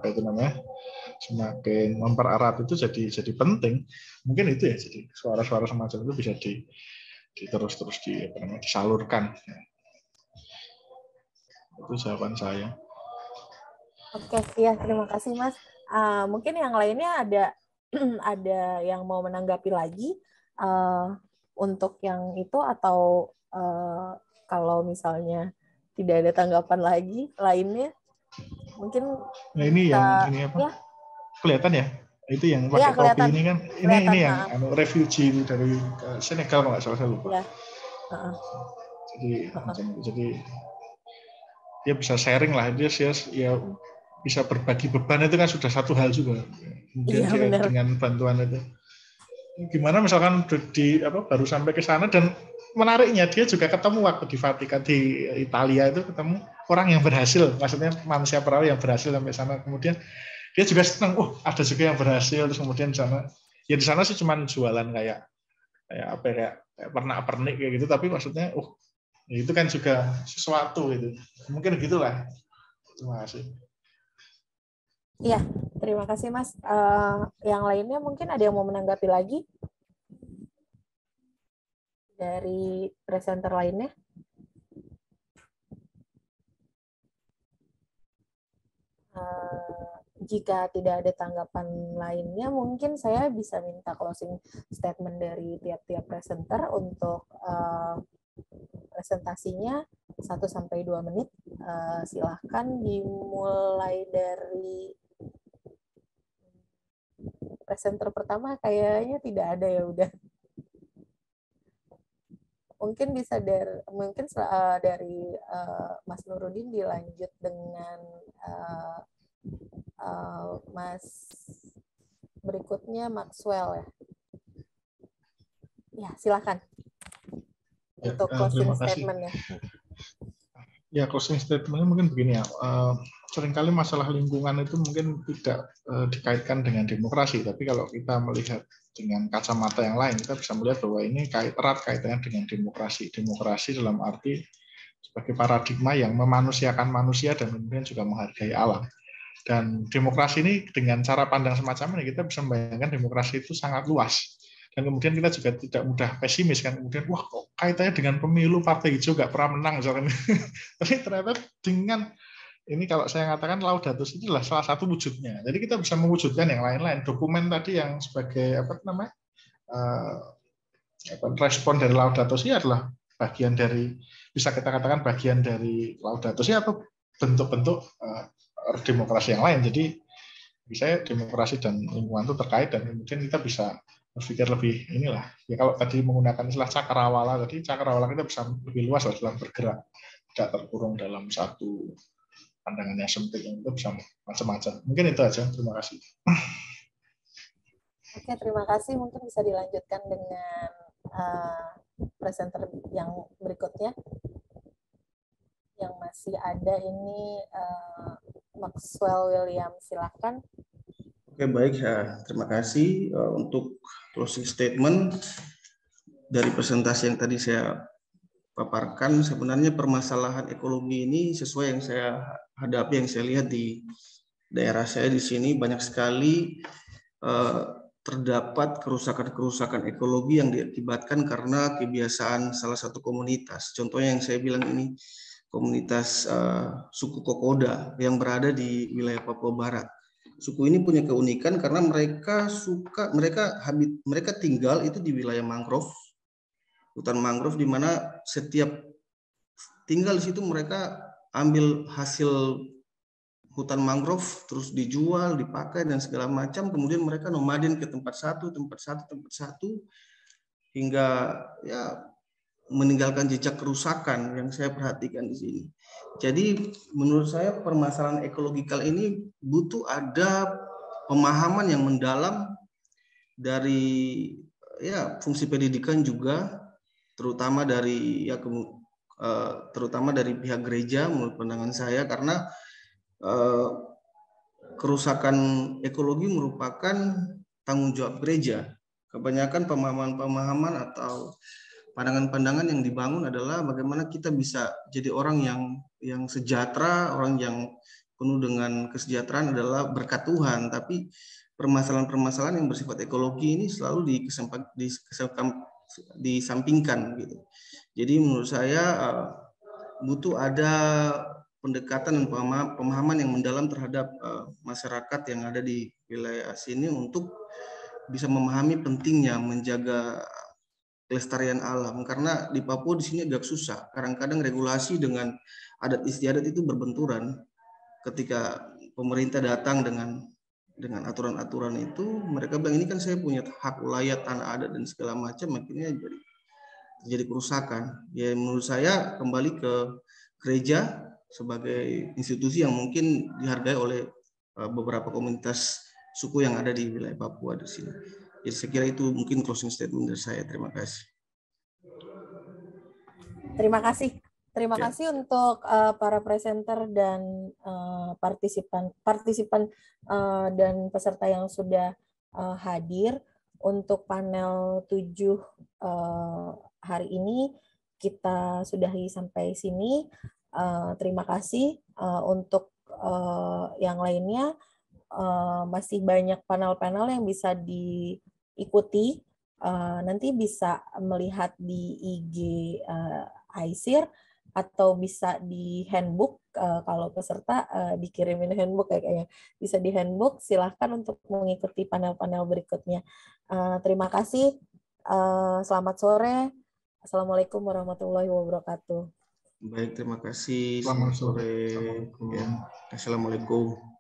S3: semakin mempererat itu jadi penting. Mungkin itu ya, jadi suara-suara semacam itu bisa terus disalurkan. Itu jawaban saya.
S1: Oke, ya terima kasih Mas. Mungkin yang lainnya ada yang mau menanggapi lagi untuk yang itu, atau kalau misalnya tidak ada tanggapan lagi lainnya, mungkin
S3: nah ini ini apa? Ya. Kelihatan ya? Itu yang pakai topi ini kan, ini yang refugee dari Senegal kalau nggak salah, saya lupa. Ya. Jadi dia bisa sharing lah, dia ya bisa berbagi beban, itu kan sudah satu hal juga. Kemudian dia dengan bantuan itu, gimana misalkan baru sampai ke sana, dan menariknya dia juga ketemu waktu di Vatikan di Italia itu, ketemu orang yang berhasil, maksudnya manusia perahu yang berhasil sampai sana. Kemudian dia juga senang, ada juga yang berhasil. Terus kemudian di sana sih cuma jualan kayak pernak-pernik kayak gitu, tapi maksudnya itu kan juga sesuatu gitu. Mungkin gitulah. Terima kasih.
S1: Iya, terima kasih Mas. Yang lainnya mungkin ada yang mau menanggapi lagi dari presenter lainnya? Jika tidak ada tanggapan lainnya, mungkin saya bisa minta closing statement dari tiap-tiap presenter untuk presentasinya 1-2 menit. Silahkan dimulai dari presenter pertama. Kayaknya tidak ada ya, udah. Mungkin bisa dari Mas Nurudin dilanjut dengan Mas berikutnya Maxwell ya. Ya, silakan. Untuk closing statement-nya.
S3: Ya, closing statement-nya mungkin begini ya. Seringkali masalah lingkungan itu mungkin tidak dikaitkan dengan demokrasi, tapi kalau kita melihat dengan kacamata yang lain, kita bisa melihat bahwa ini erat kaitannya dengan demokrasi. Demokrasi dalam arti sebagai paradigma yang memanusiakan manusia dan kemudian juga menghargai alam. Dan demokrasi ini dengan cara pandang semacam ini, kita bisa membayangkan demokrasi itu sangat luas. Dan kemudian kita juga tidak mudah pesimis kan, kemudian kok kaitannya dengan pemilu partai hijau nggak pernah menang misalkan. Tapi ternyata dengan ini, kalau saya katakan Laudato Si itu adalah salah satu wujudnya. Jadi kita bisa mewujudkan yang lain-lain. Dokumen tadi yang sebagai respon dari Laudato Si adalah bagian dari, bisa kita katakan bagian dari Laudato Si atau bentuk-bentuk demokrasi yang lain. Jadi bisa demokrasi dan lingkungan itu terkait, dan kemudian kita bisa berpikir lebih inilah. Ya kalau tadi menggunakan istilah cakrawala, tadi cakrawala kita bisa lebih luas lah dalam bergerak, tidak terkurung dalam satu pandangan yang sempit, yang itu bisa macam-macam. Mungkin itu aja. Terima kasih.
S1: Oke, terima kasih. Mungkin bisa dilanjutkan dengan presenter yang berikutnya. Yang masih ada ini Maxwell William, silakan.
S4: Oke, baik ya. Terima kasih untuk closing statement dari presentasi yang tadi saya paparkan. Sebenarnya permasalahan ekologi ini sesuai yang saya hadapi, yang saya lihat di daerah saya di sini banyak sekali terdapat kerusakan-kerusakan ekologi yang diakibatkan karena kebiasaan salah satu komunitas. Contohnya yang saya bilang ini komunitas suku Kokoda yang berada di wilayah Papua Barat. Suku ini punya keunikan karena mereka tinggal itu di wilayah mangrove, hutan mangrove, di mana setiap tinggal di situ mereka ambil hasil hutan mangrove terus dijual, dipakai dan segala macam. Kemudian mereka nomaden ke tempat satu hingga ya meninggalkan jejak kerusakan yang saya perhatikan di sini. Jadi menurut saya permasalahan ekologikal ini butuh ada pemahaman yang mendalam dari ya fungsi pendidikan juga, terutama dari pihak gereja menurut pandangan saya, karena kerusakan ekologi merupakan tanggung jawab gereja. Kebanyakan pemahaman atau pandangan-pandangan yang dibangun adalah bagaimana kita bisa jadi orang yang sejahtera, orang yang penuh dengan kesejahteraan adalah berkat Tuhan. Tapi permasalahan-permasalahan yang bersifat ekologi ini selalu disampingkan gitu. Jadi menurut saya butuh ada pendekatan dan pemahaman yang mendalam terhadap masyarakat yang ada di wilayah sini untuk bisa memahami pentingnya menjaga kelestarian alam, karena di Papua di sini agak susah. Kadang-kadang regulasi dengan adat istiadat itu berbenturan. Ketika pemerintah datang dengan aturan-aturan itu, mereka bilang ini kan saya punya hak wilayah, tanah adat dan segala macam, akhirnya jadi kerusakan. Ya menurut saya kembali ke gereja sebagai institusi yang mungkin dihargai oleh beberapa komunitas suku yang ada di wilayah Papua di sini. Jadi saya kira itu mungkin closing statement dari saya. Terima kasih.
S1: Terima kasih. Terima kasih untuk para presenter dan partisipan dan peserta yang sudah hadir untuk panel 7 hari ini. Kita sudahi sampai sini. Terima kasih untuk yang lainnya. Masih banyak panel-panel yang bisa diikuti. Nanti bisa melihat di IG ISIR atau bisa di handbook. Kalau peserta dikirimin handbook kayaknya bisa di handbook. Silahkan untuk mengikuti panel-panel berikutnya. Terima kasih. Selamat sore. Assalamualaikum warahmatullahi wabarakatuh.
S4: Baik, terima kasih.
S3: Selamat sore.
S4: Ya. Assalamualaikum.